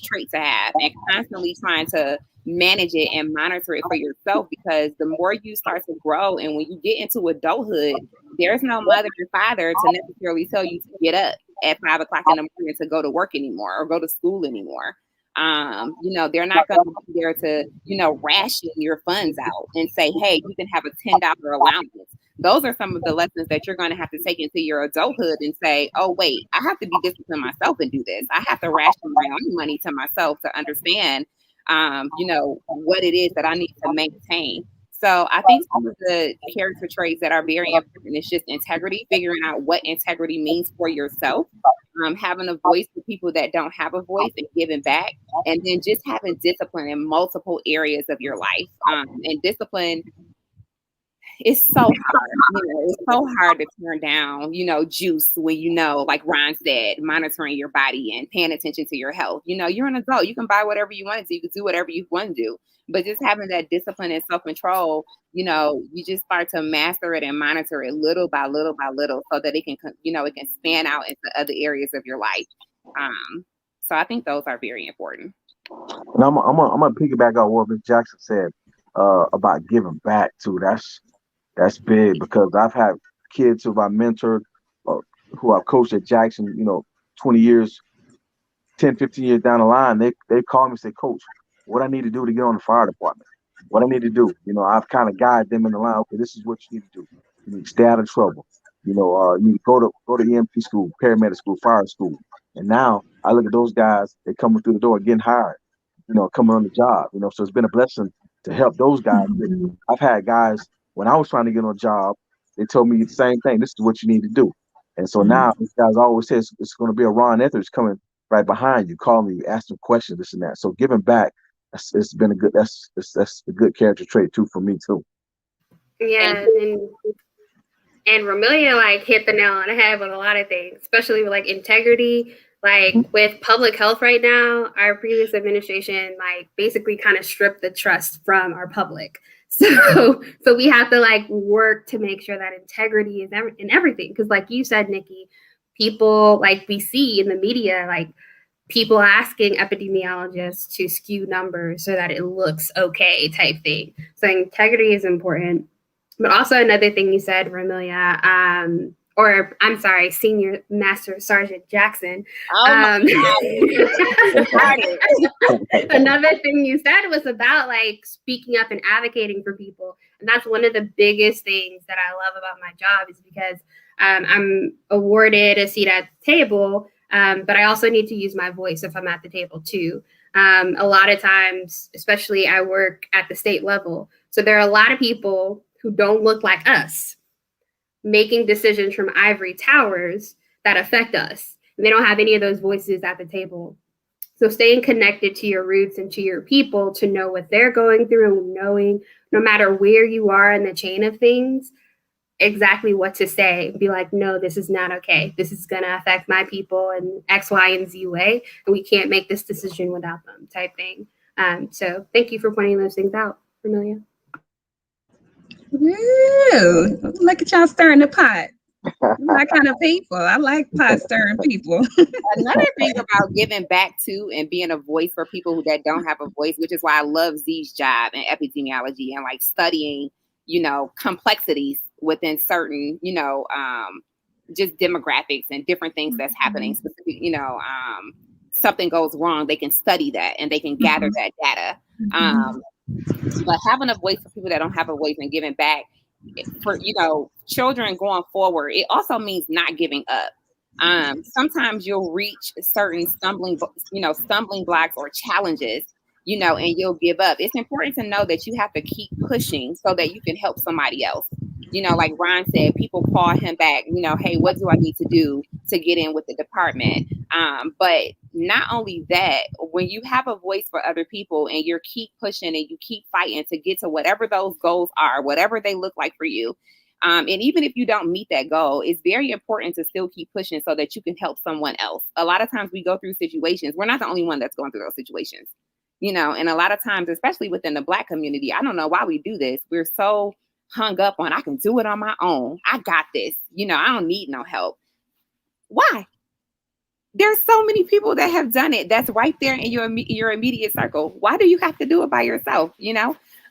trait to have, and constantly trying to manage it and monitor it for yourself, because the more you start to grow and when you get into adulthood, there's no mother or father to necessarily tell you to get up at 5 o'clock in the morning to go to work anymore or go to school anymore. They're not going to be there to, ration your funds out and say, hey, you can have a $10 allowance. Those are some of the lessons that you're going to have to take into your adulthood and say, oh, wait, I have to be disciplined myself and do this. I have to ration my own money to myself to understand, what it is that I need to maintain. So I think some of the character traits that are very important is just integrity, figuring out what integrity means for yourself, having a voice for people that don't have a voice and giving back, and then just having discipline in multiple areas of your life. And discipline is so hard. It's so hard to turn down, juice when like Ron said, monitoring your body and paying attention to your health. You're an adult. You can buy whatever you want to. You can do whatever you want to do. But just having that discipline and self-control, you just start to master it and monitor it little by little by little, so that it can, it can span out into other areas of your life. So I think those are very important. And I'm gonna piggyback on what Ms. Jackson said about giving back too. That's big, because I've had kids who I mentored, who I've coached at Jackson, 20 years, 10, 15 years down the line, they call me and say, Coach, what I need to do to get on the fire department, what I need to do. I've kind of guided them in the line. Okay, this is what you need to do. You need to stay out of trouble. You need to go to EMT school, paramedic school, fire school. And now I look at those guys, they coming through the door getting hired, coming on the job, so it's been a blessing to help those guys. I've had guys, when I was trying to get on a job, they told me the same thing. This is what you need to do. And so now these guys always say it's going to be a Ron Etheridge coming right behind you, calling you, asking questions, this and that. So giving back, it's been a good, that's a good character trait too for me too. Yeah, and Romelia like hit the nail on the head with a lot of things, especially with like integrity. Like with public health right now, our previous administration like basically kind of stripped the trust from our public. So we have to like work to make sure that integrity is in everything. Because like you said, Nikki, people like we see in the media, like people asking epidemiologists to skew numbers so that it looks okay type thing. So integrity is important. But also another thing you said, Romelia, or I'm sorry, Senior Master Sergeant Jackson. Another thing you said was about like speaking up and advocating for people. And that's one of the biggest things that I love about my job is because I'm awarded a seat at the table, but I also need to use my voice if I'm at the table too. A lot of times, especially I work at the state level. So there are a lot of people who don't look like us making decisions from ivory towers that affect us. And they don't have any of those voices at the table. So staying connected to your roots and to your people to know what they're going through and knowing no matter where you are in the chain of things, exactly what to say. Be like, no, this is not okay. This is going to affect my people in X, Y, and Z way. And we can't make this decision without them type thing. So thank you for pointing those things out, Romelia. Woo! Look at y'all stirring the pot. My kind of people. I like pot stirring people. Another thing about giving back to and being a voice for people that don't have a voice, which is why I love Z's job in epidemiology and like studying, complexities within certain, just demographics and different things that's happening. Specific, something goes wrong, they can study that and they can gather that data. But having a voice for people that don't have a voice and giving back for, children going forward, it also means not giving up. Sometimes you'll reach certain stumbling blocks or challenges, and you'll give up. It's important to know that you have to keep pushing so that you can help somebody else. Like Ron said, people call him back, hey, what do I need to do to get in with the department? But not only that, when you have a voice for other people and you keep pushing and you keep fighting to get to whatever those goals are, whatever they look like for you. And even if you don't meet that goal, it's very important to still keep pushing so that you can help someone else. A lot of times we go through situations. We're not the only one that's going through those situations, and a lot of times, especially within the Black community, I don't know why we do this. We're so hung up on, I can do it on my own. I got this. I don't need no help. Why? There's so many people that have done it. That's right there in your immediate circle. Why do you have to do it by yourself?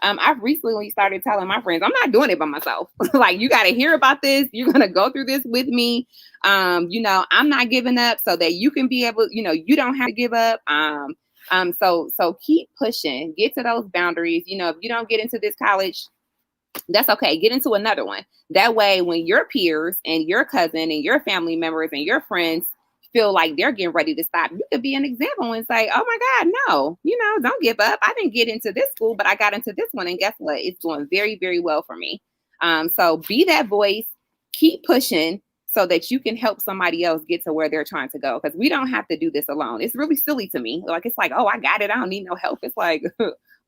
I've recently started telling my friends, I'm not doing it by myself. Like, you got to hear about this. You're going to go through this with me. I'm not giving up so that you can be able, you don't have to give up. So keep pushing, get to those boundaries. If you don't get into this college, that's okay. Get into another one. That way, when your peers and your cousin and your family members and your friends feel like they're getting ready to stop, you could be an example and say, oh my God, no, don't give up. I didn't get into this school, but I got into this one. And guess what? It's doing very, very well for me. So be that voice, keep pushing so that you can help somebody else get to where they're trying to go. Because we don't have to do this alone. It's really silly to me. Like, it's like, oh, I got it. I don't need no help. It's like,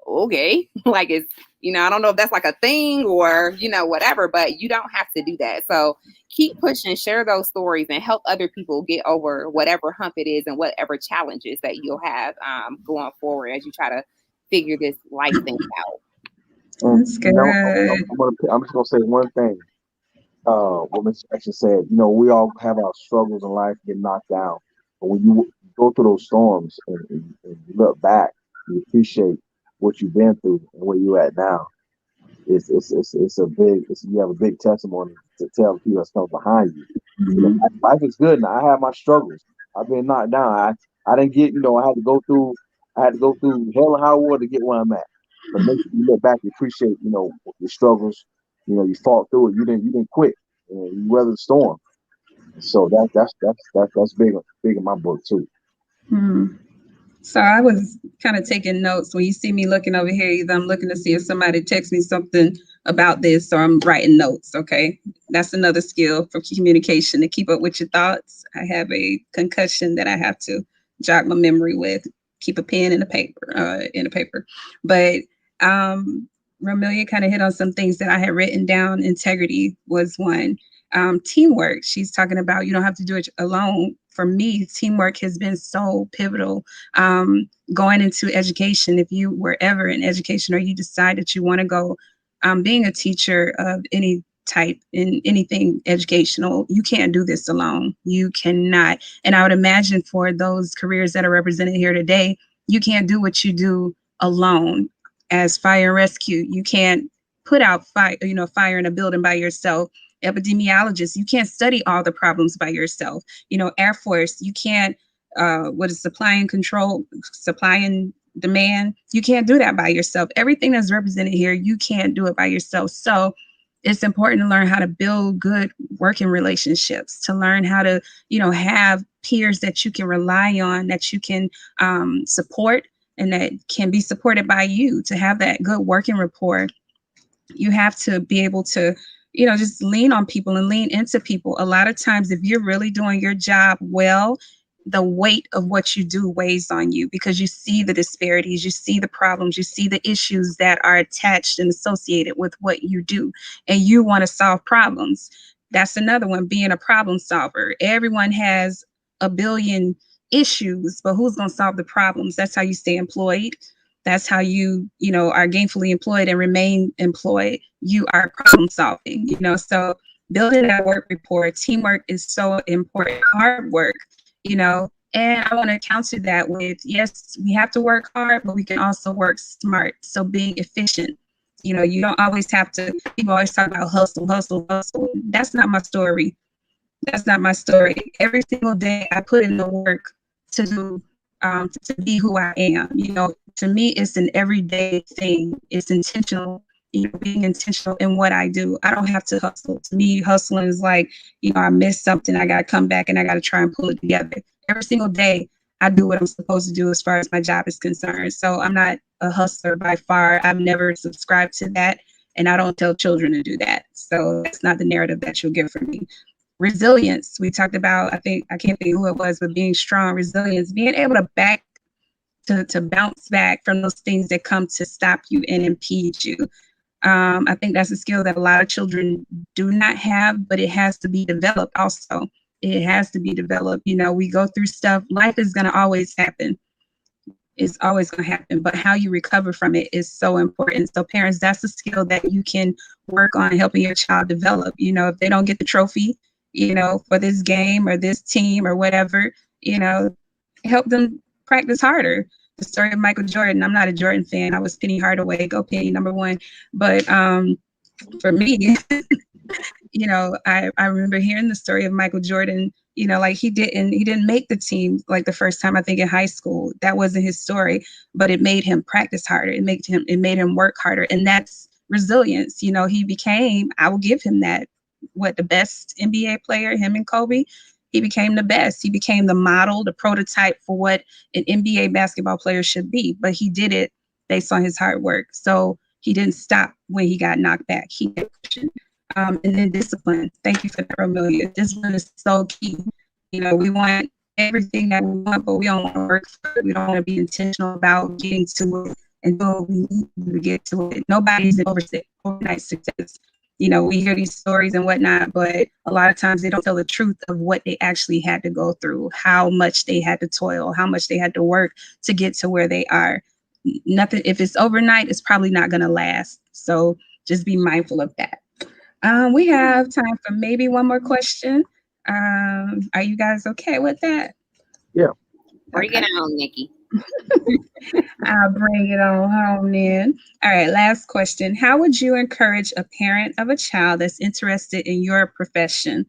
okay, like it's, I don't know if that's like a thing or, whatever, but you don't have to do that. So keep pushing, share those stories and help other people get over whatever hump it is and whatever challenges that you'll have going forward as you try to figure this life thing out. That's good. I'm just going to say one thing. What Mr. Jackson said, we all have our struggles in life, get knocked down. But when you go through those storms and you look back, you appreciate what you've been through and where you're at now. You have a big testimony to tell people that's coming behind you. Life is good now. I have my struggles. I've been knocked down. I didn't get, I had to go through hell and high water to get where I'm at. But make sure you look back, you appreciate, your struggles. You fought through it. You didn't quit. You weathered the storm. So that's big in my book too. So I was kind of taking notes. When you see me looking over here, either I'm looking to see if somebody texts me something about this, or I'm writing notes. Okay. That's another skill for communication, to keep up with your thoughts. I have a concussion that I have to jog my memory with, keep a pen in a paper. But Romelia kind of hit on some things that I had written down. Integrity was one. Teamwork. She's talking about you don't have to do it alone. For me, teamwork has been so pivotal. Going into education, if you were ever in education or you decide that you want to go, being a teacher of any type in anything educational, you can't do this alone. You cannot. And I would imagine for those careers that are represented here today, you can't do what you do alone. As fire and rescue, you can't put out fire in a building by yourself. Epidemiologists, you can't study all the problems by yourself. Air Force, you can't what is supply and control, supply and demand, you can't do that by yourself. Everything that's represented here, you can't do it by yourself. So it's important to learn how to build good working relationships, to learn how to have peers that you can rely on, that you can support, and that can be supported by you. To have that good working rapport, you have to be able to just lean on people and lean into people. A lot of times, if you're really doing your job well, the weight of what you do weighs on you, because you see the disparities, you see the problems, you see the issues that are attached and associated with what you do, and you want to solve problems. That's another one, being a problem solver. Everyone has a billion issues, but who's going to solve the problems? That's how you stay employed. That's how you are gainfully employed and remain employed. You are problem solving, so building that work rapport. Teamwork is so important. Hard work, and I want to counter that with, yes, we have to work hard, but we can also work smart. So being efficient, you don't always have to, people always talk about hustle, hustle, hustle. That's not my story. That's not my story. Every single day I put in the work to do, to be who I am. To me, it's an everyday thing. It's intentional, being intentional in what I do. I don't have to hustle. To me, hustling is like, I missed something. I got to come back and I got to try and pull it together. Every single day, I do what I'm supposed to do as far as my job is concerned. So I'm not a hustler by far. I've never subscribed to that. And I don't tell children to do that. So that's not the narrative that you'll get from me. Resilience. We talked about, I can't think who it was, but being strong, resilience, being able to bounce back from those things that come to stop you and impede you. I think that's a skill that a lot of children do not have, but it has to be developed also. It has to be developed. We go through stuff. Life is going to always happen. It's always going to happen, but how you recover from it is so important. So parents, that's a skill that you can work on helping your child develop. If they don't get the trophy, for this game or this team or whatever, help them practice harder. The story of Michael Jordan. I'm not a Jordan fan. I was Penny Hardaway, go Penny, #1. But for me, I remember hearing the story of Michael Jordan. Like he didn't make the team like the first time, I think in high school. That wasn't his story, but it made him practice harder. It made him work harder, and that's resilience. He became, I will give him that, the best NBA player, him and Kobe. He became the best. He became the model, the prototype for what an NBA basketball player should be. But he did it based on his hard work. So he didn't stop when he got knocked back. He kept pushing. And then discipline. Thank you for that, Romelia. Discipline is so key. We want everything that we want, but we don't want to work for it. We don't want to be intentional about getting to it and do what we need to get to it. Nobody's an overnight success. We hear these stories and whatnot, but a lot of times they don't tell the truth of what they actually had to go through, how much they had to toil, how much they had to work to get to where they are. Nothing, if it's overnight, it's probably not going to last. So just be mindful of that. We have time for maybe one more question. Are you guys okay with that? Yeah. Bring it on, Nikki. I'll bring it on home then. All right, last question. How would you encourage a parent of a child that's interested in your profession?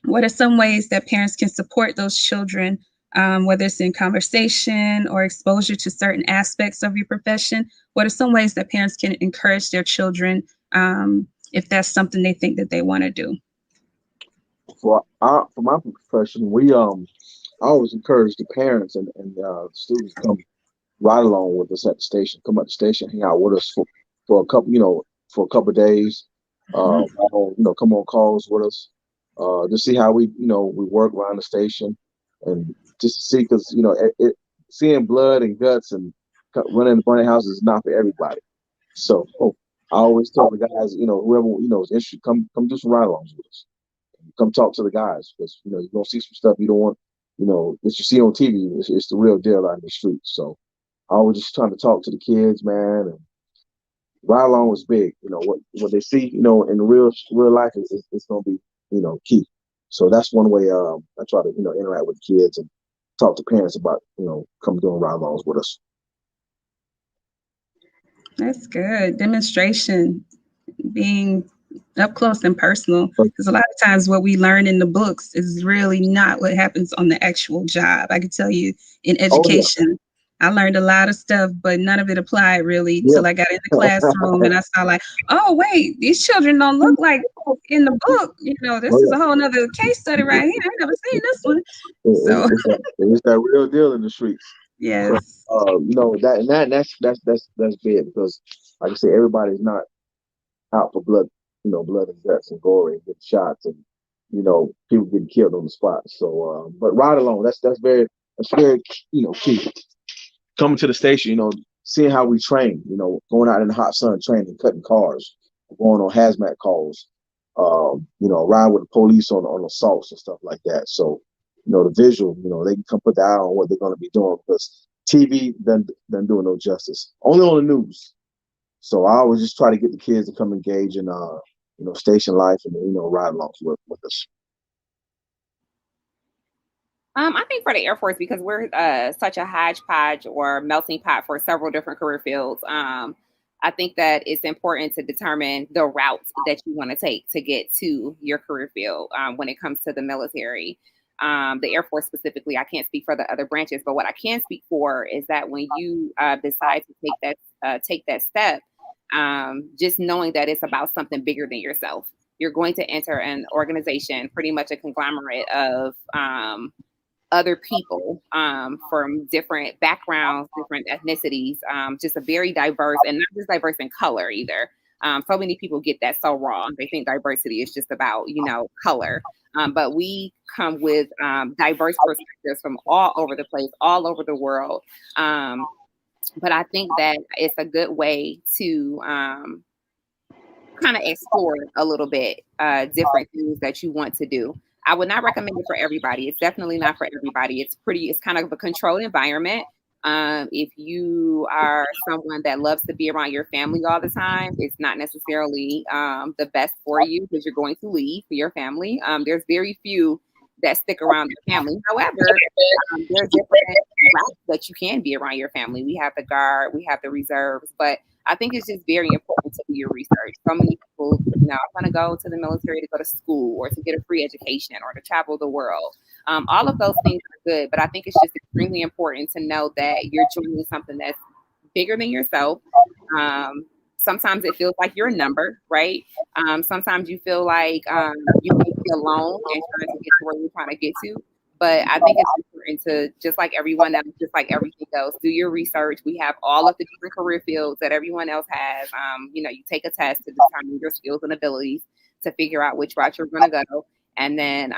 What are some ways that parents can support those children, whether it's in conversation or exposure to certain aspects of your profession? What are some ways that parents can encourage their children if that's something they think that they want to do? For my profession, we I always encourage the parents and students to come ride along with us at the station, come at the station, hang out with us for a couple, for a couple of days. You know, come on calls with us to see how we work around the station, and just to see, because you know, seeing blood and guts and running the burning house is not for everybody. So I always tell the guys, you know, whoever is interested, come do some ride-alongs with us. Come talk to the guys, because you know you're gonna see some stuff you don't want, you know, that you see on TV. It's the real deal out in the streets. So I was just trying to talk to the kids, man, and ride along was big. You know what they see, you know, in real life is gonna be, you know, key. So that's one way I try to, you know, interact with kids and talk to parents about, you know, come doing ride alongs with us. That's good. Demonstration, being up close and personal, because a lot of times what we learn in the books is really not what happens on the actual job. I can tell you in education, I learned a lot of stuff, but none of it applied really till I got in the classroom and I saw like, oh wait, these children don't look like in the book. You know, this is a whole nother case study right here. I never seen this one. So it's that real deal in the streets. Yes. So, you know, that's big, because like I say, everybody's not out for blood, you know, blood and guts and gore and getting shots and, you know, people getting killed on the spot. So but ride along, that's very, you know, key. Coming to the station, you know, seeing how we train, you know, going out in the hot sun training, cutting cars, going on hazmat calls, you know, riding with the police on assaults and stuff like that. So, you know, the visual, you know, they can come put the eye on what they're going to be doing, because TV doesn't do no justice. Only on the news. So I always just try to get the kids to come engage in, you know, station life and, you know, ride alongs with us. I think for the Air Force, because we're such a hodgepodge or melting pot for several different career fields, I think that it's important to determine the routes that you want to take to get to your career field when it comes to the military. The Air Force specifically, I can't speak for the other branches, but what I can speak for is that when you decide to take that step, just knowing that it's about something bigger than yourself. You're going to enter an organization, pretty much a conglomerate of other people from different backgrounds, different ethnicities, just a very diverse, and not just diverse in color either. So many people get that so wrong. They think diversity is just about, you know, color. But we come with diverse perspectives from all over the place, all over the world. But I think that it's a good way to kind of explore a little bit different things that you want to do. I would not recommend it for everybody. It's definitely not for everybody. It's kind of a controlled environment. If you are someone that loves to be around your family all the time, it's not necessarily the best for you, because you're going to leave for your family. There's very few that stick around your family. However, there are different routes that you can be around your family. We have the Guard, we have the reserves, but I think it's just very important to do your research. So many people, you know, want to go to the military to go to school or to get a free education or to travel the world. All of those things are good, but I think it's just extremely important to know that you're joining something that's bigger than yourself. Sometimes it feels like you're a number, right? Sometimes you feel like you may be alone and trying to get to where you're trying to get to. But I think it's important to, just like everyone else, just like everything else, do your research. We have all of the different career fields that everyone else has. You know, you take a test to determine your skills and abilities to figure out which route you're going to go. And then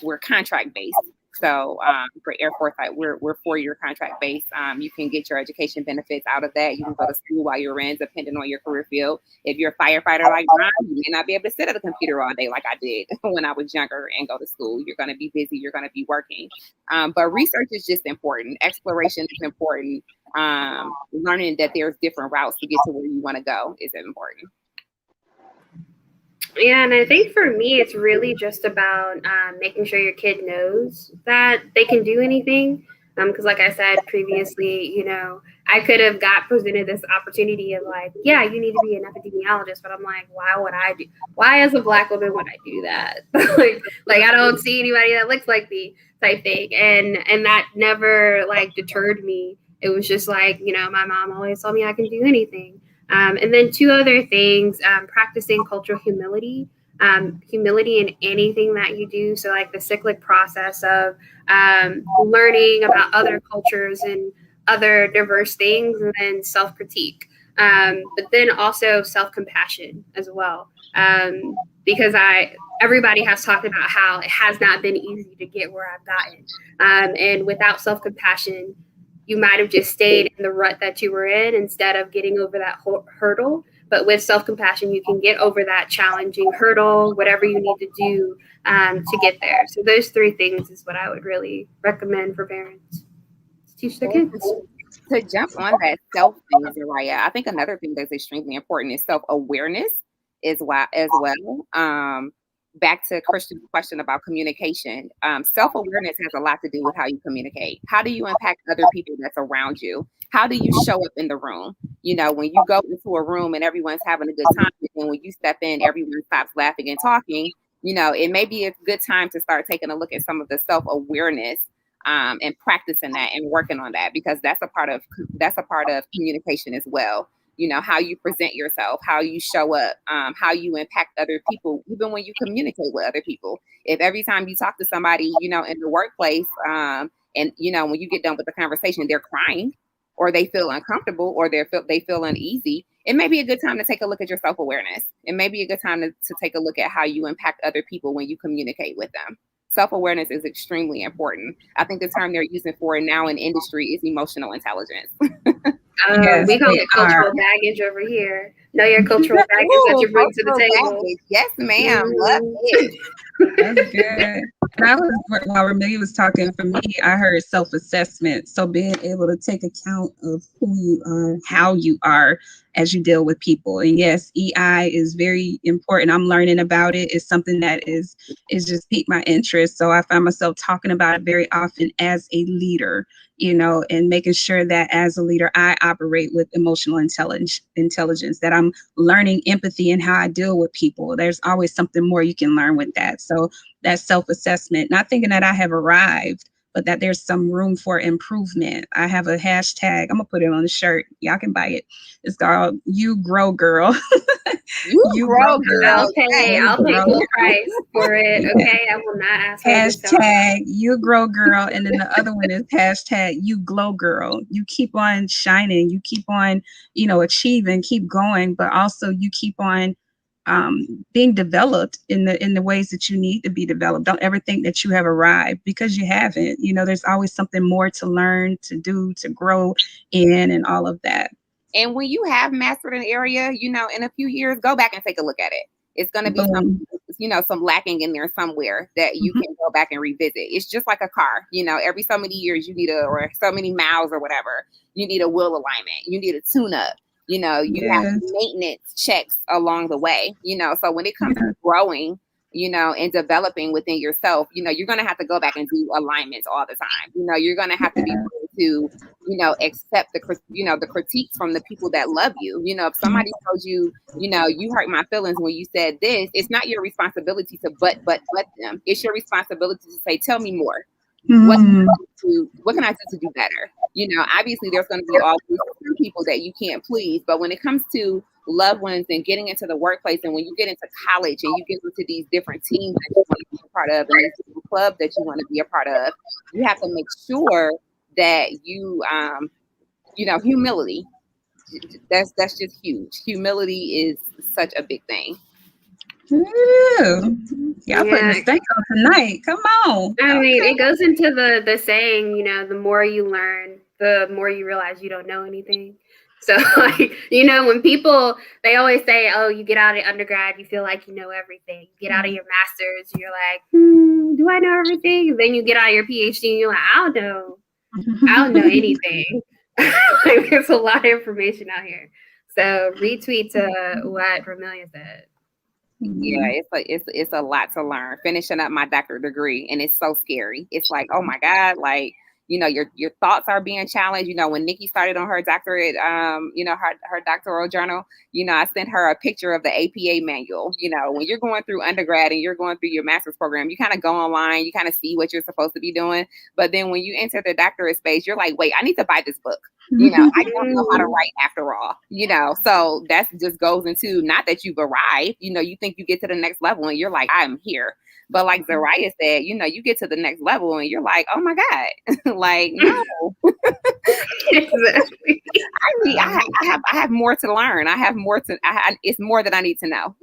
we're contract based. So for Air Force, we're 4-year contract based. You can get your education benefits out of that. You can go to school while you're in, depending on your career field. If you're a firefighter like Ron, you may not be able to sit at a computer all day like I did when I was younger and go to school. You're going to be busy. You're going to be working. But research is just important. Exploration is important. Learning that there's different routes to get to where you want to go is important. Yeah, and I think for me, it's really just about making sure your kid knows that they can do anything. Because like I said previously, you know, I could have got presented this opportunity of like, yeah, you need to be an epidemiologist. But I'm like, why as a Black woman would I do that? like I don't see anybody that looks like me type thing. And that never like deterred me. It was just like, you know, my mom always told me I can do anything. And then 2 other things, practicing cultural humility. Humility in anything that you do. So like the cyclic process of learning about other cultures and other diverse things, and then self-critique. but then also self-compassion as well. Because everybody has talked about how it has not been easy to get where I've gotten. And without self-compassion, you might have just stayed in the rut that you were in instead of getting over that hurdle. But with self-compassion, you can get over that challenging hurdle, whatever you need to do to get there. So those 3 things is what I would really recommend for parents to teach their kids. To jump on that self thing, Zariah, I think another thing that's extremely important is self-awareness as well. Back to Christian's question about communication, self-awareness has a lot to do with how you communicate. How do you impact other people that's around you? How do you show up in the room? You know, when you go into a room and everyone's having a good time, and when you step in, everyone stops laughing and talking. You know, it may be a good time to start taking a look at some of the self-awareness and practicing that and working on that, because that's a part of communication as well. You know, how you present yourself, how you show up, how you impact other people, even when you communicate with other people. If every time you talk to somebody, you know, in the workplace, and, you know, when you get done with the conversation, they're crying or they feel uncomfortable or they feel uneasy, it may be a good time to take a look at your self-awareness. It may be a good time to take a look at how you impact other people when you communicate with them. Self-awareness is extremely important. I think the term they're using for it now in industry is emotional intelligence. Yes, we call they it cultural baggage over here. Know your cultural baggage that you bring to the table. Baggage. Yes, ma'am. Love it. That's good. And while Ramelia was talking, for me, I heard self-assessment. So being able to take account of who you are, how you are as you deal with people. And yes, EI is very important. I'm learning about it. It's something that is just piqued my interest. So I find myself talking about it very often as a leader, you know, and making sure that as a leader, I operate with emotional intelligence, that I'm learning empathy and how I deal with people. There's always something more you can learn with that. So that self-assessment, not thinking that I have arrived, but that there's some room for improvement. I have a hashtag. I'm gonna put it on the shirt. Y'all can buy it. It's called "You Grow Girl." You grow, girl. I'll pay full price for it. Okay, I will not ask for Hashtag "You Grow Girl," and then the other one is hashtag "You Glow Girl." You keep on shining. You keep on, you know, achieving. Keep going, but also you keep on being developed in the ways that you need to be developed. Don't ever think that you have arrived, because you haven't. You know, there's always something more to learn, to do, to grow in, and all of that. And when you have mastered an area, you know, in a few years, go back and take a look at it. It's going to be some, you know, some lacking in there somewhere that you can go back and revisit. It's just like a car, you know, every so many years you need or so many miles or whatever, you need a wheel alignment, you need a tune up. You know, you have maintenance checks along the way, you know, so when it comes to growing, you know, and developing within yourself, you know, you're going to have to go back and do alignments all the time. You know, you're going to have to be able to, you know, accept the critiques from the people that love you. You know, if somebody tells you, you know, you hurt my feelings when you said this, it's not your responsibility to but them. It's your responsibility to say, tell me more. What can I do to do better? You know, obviously there's going to be all these people that you can't please, but when it comes to loved ones and getting into the workplace, and when you get into college and you get into these different teams that you want to be a part of, and these clubs that you want to be a part of, you have to make sure that you, you know, humility. That's just huge. Humility is such a big thing. Ooh, y'all putting the steak on tonight. Come on. I mean, it goes into the saying, you know, the more you learn, the more you realize you don't know anything. So, like, you know, when people, they always say, oh, you get out of undergrad, you feel like you know everything. You get out of your master's, you're like, do I know everything? And then you get out of your PhD and you're like, I don't know anything. Like, there's a lot of information out here. So retweet to what Ramelia said. Yeah, it's a lot to learn. Finishing up my doctorate degree, and it's so scary. It's like, oh my God, like, you know, your thoughts are being challenged. You know, when Nikki started on her doctorate, you know, her doctoral journal, you know, I sent her a picture of the APA manual. You know, when you're going through undergrad and you're going through your master's program, you kind of go online, you kind of see what you're supposed to be doing. But then when you enter the doctorate space, you're like, wait, I need to buy this book. You know, I don't know how to write after all, you know, so that just goes into not that you've arrived, you know, you think you get to the next level and you're like, I'm here. But like Zariah said, you know, you get to the next level and you're like, oh my God, like, no. Exactly. I have more to learn. It's more that I need to know.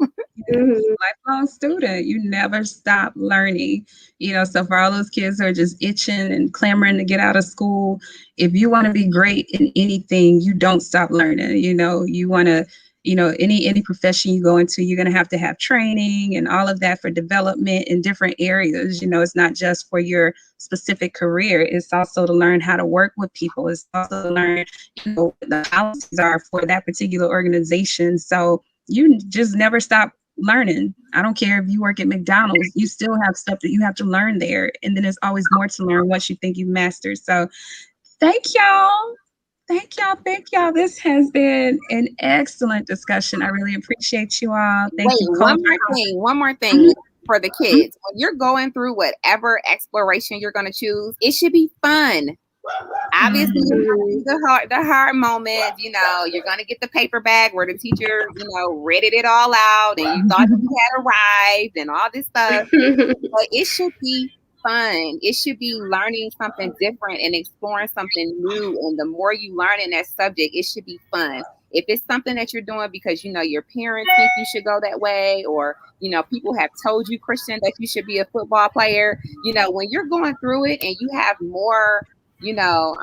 Lifelong student. You never stop learning. You know, so for all those kids who are just itching and clamoring to get out of school, if you want to be great in anything, you don't stop learning. You know, you want to, you know, any profession you go into, you're going to have training and all of that for development in different areas. You know, it's not just for your specific career. It's also to learn how to work with people. It's also to learn, you know, what the policies are for that particular organization. So you just never stop learning. I don't care if you work at McDonald's, you still have stuff that you have to learn there. And then there's always more to learn once you think you've mastered. So thank y'all. Thank y'all. This has been an excellent discussion. I really appreciate you all. Thank you. One more thing for the kids. When you're going through whatever exploration you're going to choose, it should be fun. Obviously, the hard moments, you know, you're going to get the paper bag where the teacher, you know, read it all out and you thought you had arrived and all this stuff. But it should be fun. It should be learning something different and exploring something new. And the more you learn in that subject, it should be fun. If it's something that you're doing because, you know, your parents think you should go that way, or, you know, people have told you, Christian, that you should be a football player, you know, when you're going through it and you have more, you know,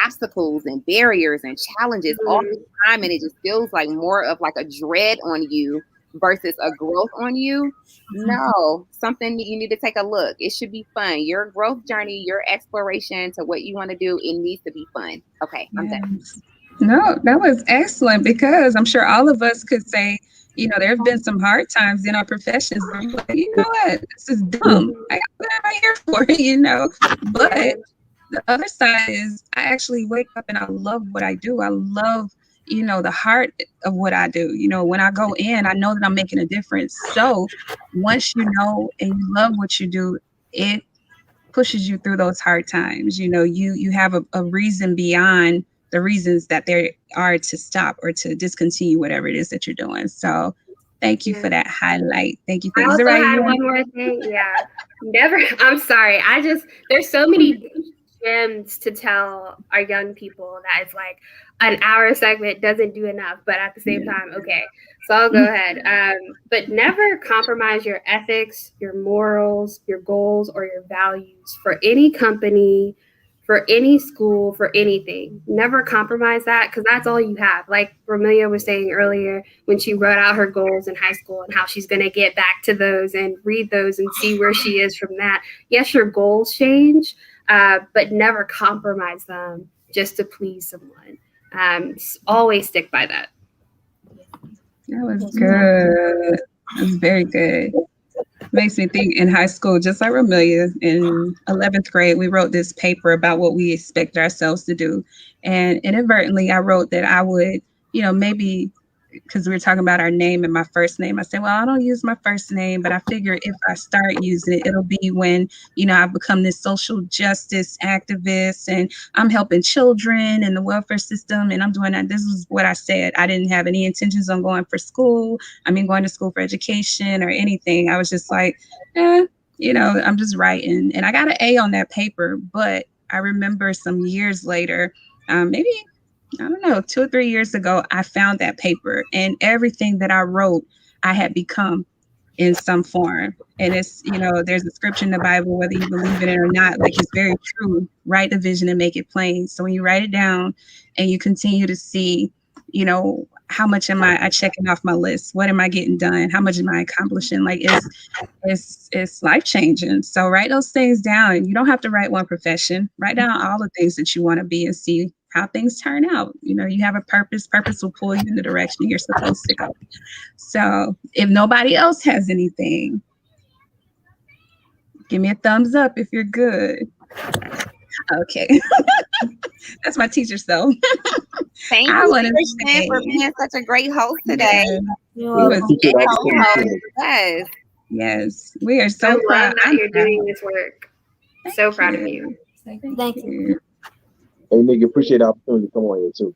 obstacles and barriers and challenges all the time, and it just feels like more of like a dread on you versus a growth on you. No, something that you need to take a look. It should be fun. Your growth journey, your exploration to what you want to do, it needs to be fun. Okay, I'm done. No, that was excellent, because I'm sure all of us could say, you know, there have been some hard times in our professions where you're like, you know what, this is dumb. What am I here for? You know, but the other side is I actually wake up and I love what I do. I love, you know, the heart of what I do. You know, when I go in, I know that I'm making a difference. So once you know and you love what you do, it pushes you through those hard times. You know, you have a reason beyond the reasons that there are to stop or to discontinue whatever it is that you're doing. So thank you for that highlight. Thank you. I also had one more thing. Yeah. I'm sorry. There's so many gems to tell our young people that it's like an hour segment doesn't do enough, but at the same time, okay, so I'll go ahead. But never compromise your ethics, your morals, your goals, or your values for any company, for any school, for anything. Never compromise that, because that's all you have. Like Romelia was saying earlier, when she wrote out her goals in high school and how she's going to get back to those and read those and see where she is from that. Yes, your goals change, but never compromise them just to please someone. Always stick by that. That was good. That was very good. Makes me think in high school, just like Romelia, in 11th grade, we wrote this paper about what we expect ourselves to do. And inadvertently, I wrote that I would, you know, maybe because we were talking about our name and my first name, I said, well, I don't use my first name, but I figure if I start using it, it'll be when, you know, I've become this social justice activist and I'm helping children in the welfare system and I'm doing that. This is what I said. I didn't have any intentions on going to school for education or anything. I was just like, you know, I'm just writing. And I got an A on that paper, but I remember some years later, maybe I don't know, 2 or 3 years ago, I found that paper and everything that I wrote, I had become in some form. And it's, you know, there's a scripture in the Bible, whether you believe in it or not, like it's very true. Write the vision and make it plain. So when you write it down and you continue to see, you know, how much am I checking off my list? What am I getting done? How much am I accomplishing? Like it's life changing. So write those things down. You don't have to write one profession. Write down all the things that you want to be and see how things turn out. You know, you have a purpose. Purpose will pull you in the direction you're supposed to go. So if nobody else has anything, give me a thumbs up if you're good. Okay. That's my teacher, so. Thank you, Christian, for being such a great host today. Yes, we are so proud that you're doing this work. So proud of you. Thank you. Hey, Nick, appreciate the opportunity to come on here too.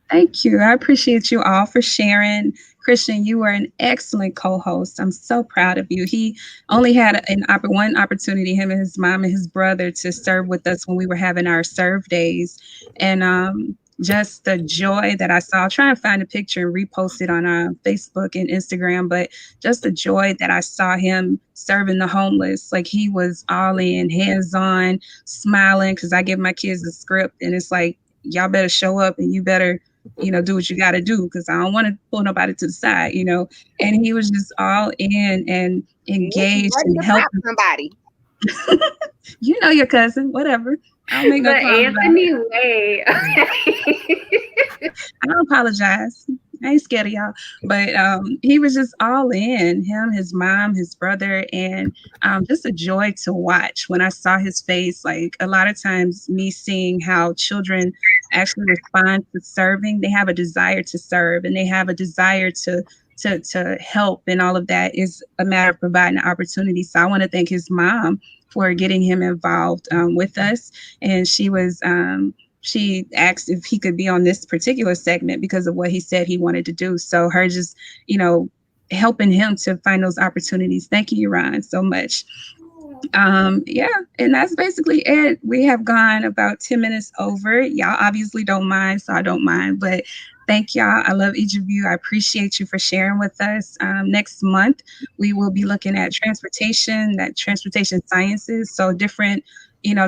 Thank you. I appreciate you all for sharing. Christian, you were an excellent co-host. I'm so proud of you. He only had one opportunity, him and his mom and his brother, to serve with us when we were having our serve days. And just the joy that I saw. I'll try and find a picture and repost it on Facebook and Instagram, but just the joy that I saw him serving the homeless. Like, he was all in, hands-on, smiling, because I give my kids a script and it's like, y'all better show up and you better, do what you got to do, because I don't want to pull nobody to the side, and he was just all in and engaged and helping somebody. Your cousin, whatever. I don't make no problem. Anthony Way. I don't apologize. I ain't scared of y'all. But he was just all in, him, his mom, his brother, and just a joy to watch. When I saw his face, like, a lot of times me seeing how children actually respond to serving, they have a desire to serve and they have a desire to help, and all of that is a matter of providing an opportunity. So I want to thank his mom for getting him involved with us. And she asked if he could be on this particular segment because of what he said he wanted to do. So her just, helping him to find those opportunities. Thank you, Ron, so much. Yeah, and that's basically it. We have gone about 10 minutes over. Y'all obviously don't mind, so I don't mind, but thank y'all. I love each of you. I appreciate you for sharing with us. Next month, we will be looking at transportation sciences, so different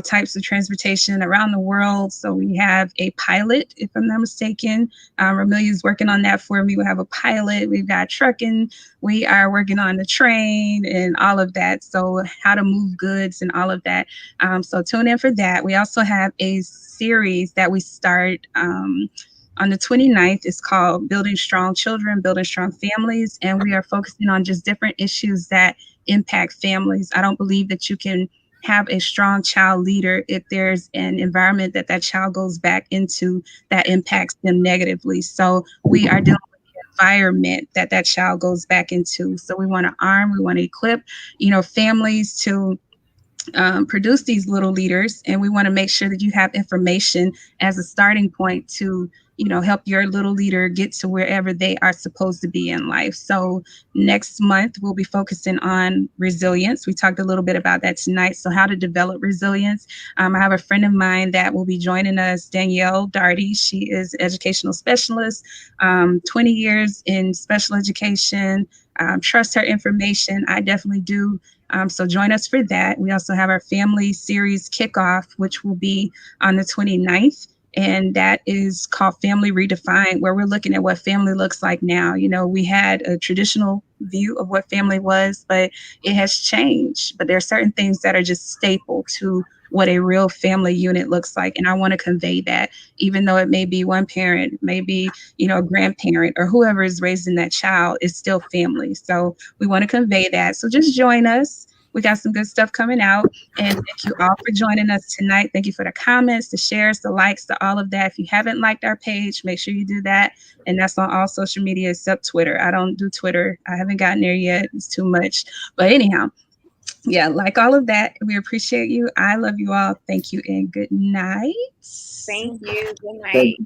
types of transportation around the world. So we have a pilot, if I'm not mistaken. Ramelia is working on that for me. We have a pilot. We've got trucking. We are working on the train and all of that. So how to move goods and all of that. So tune in for that. We also have a series that we start on the 29th. It's called Building Strong Children, Building Strong Families. And we are focusing on just different issues that impact families. I don't believe that you can have a strong child leader if there's an environment that child goes back into that impacts them negatively. So we are dealing with the environment that child goes back into. So we want to arm, we want to equip, families to produce these little leaders, and we want to make sure that you have information as a starting point to help your little leader get to wherever they are supposed to be in life. So next month we'll be focusing on resilience. We talked a little bit about that tonight. So how to develop resilience. I have a friend of mine that will be joining us, Danielle Darty. She is an educational specialist, 20 years in special education. Trust her information. I definitely do. So join us for that. We also have our family series kickoff, which will be on the 29th. And that is called Family Redefined, where we're looking at what family looks like now. We had a traditional view of what family was, but it has changed. But there are certain things that are just staple to what a real family unit looks like. And I want to convey that, even though it may be one parent, maybe, a grandparent or whoever is raising that child, is still family. So we want to convey that. So just join us. We got some good stuff coming out. And thank you all for joining us tonight. Thank you for the comments, the shares, the likes, all of that. If you haven't liked our page, make sure you do that. And that's on all social media except Twitter. I don't do Twitter. I haven't gotten there yet. It's too much. But anyhow, yeah, like all of that. We appreciate you. I love you all. Thank you and good night. Thank you. Good night. Thank you.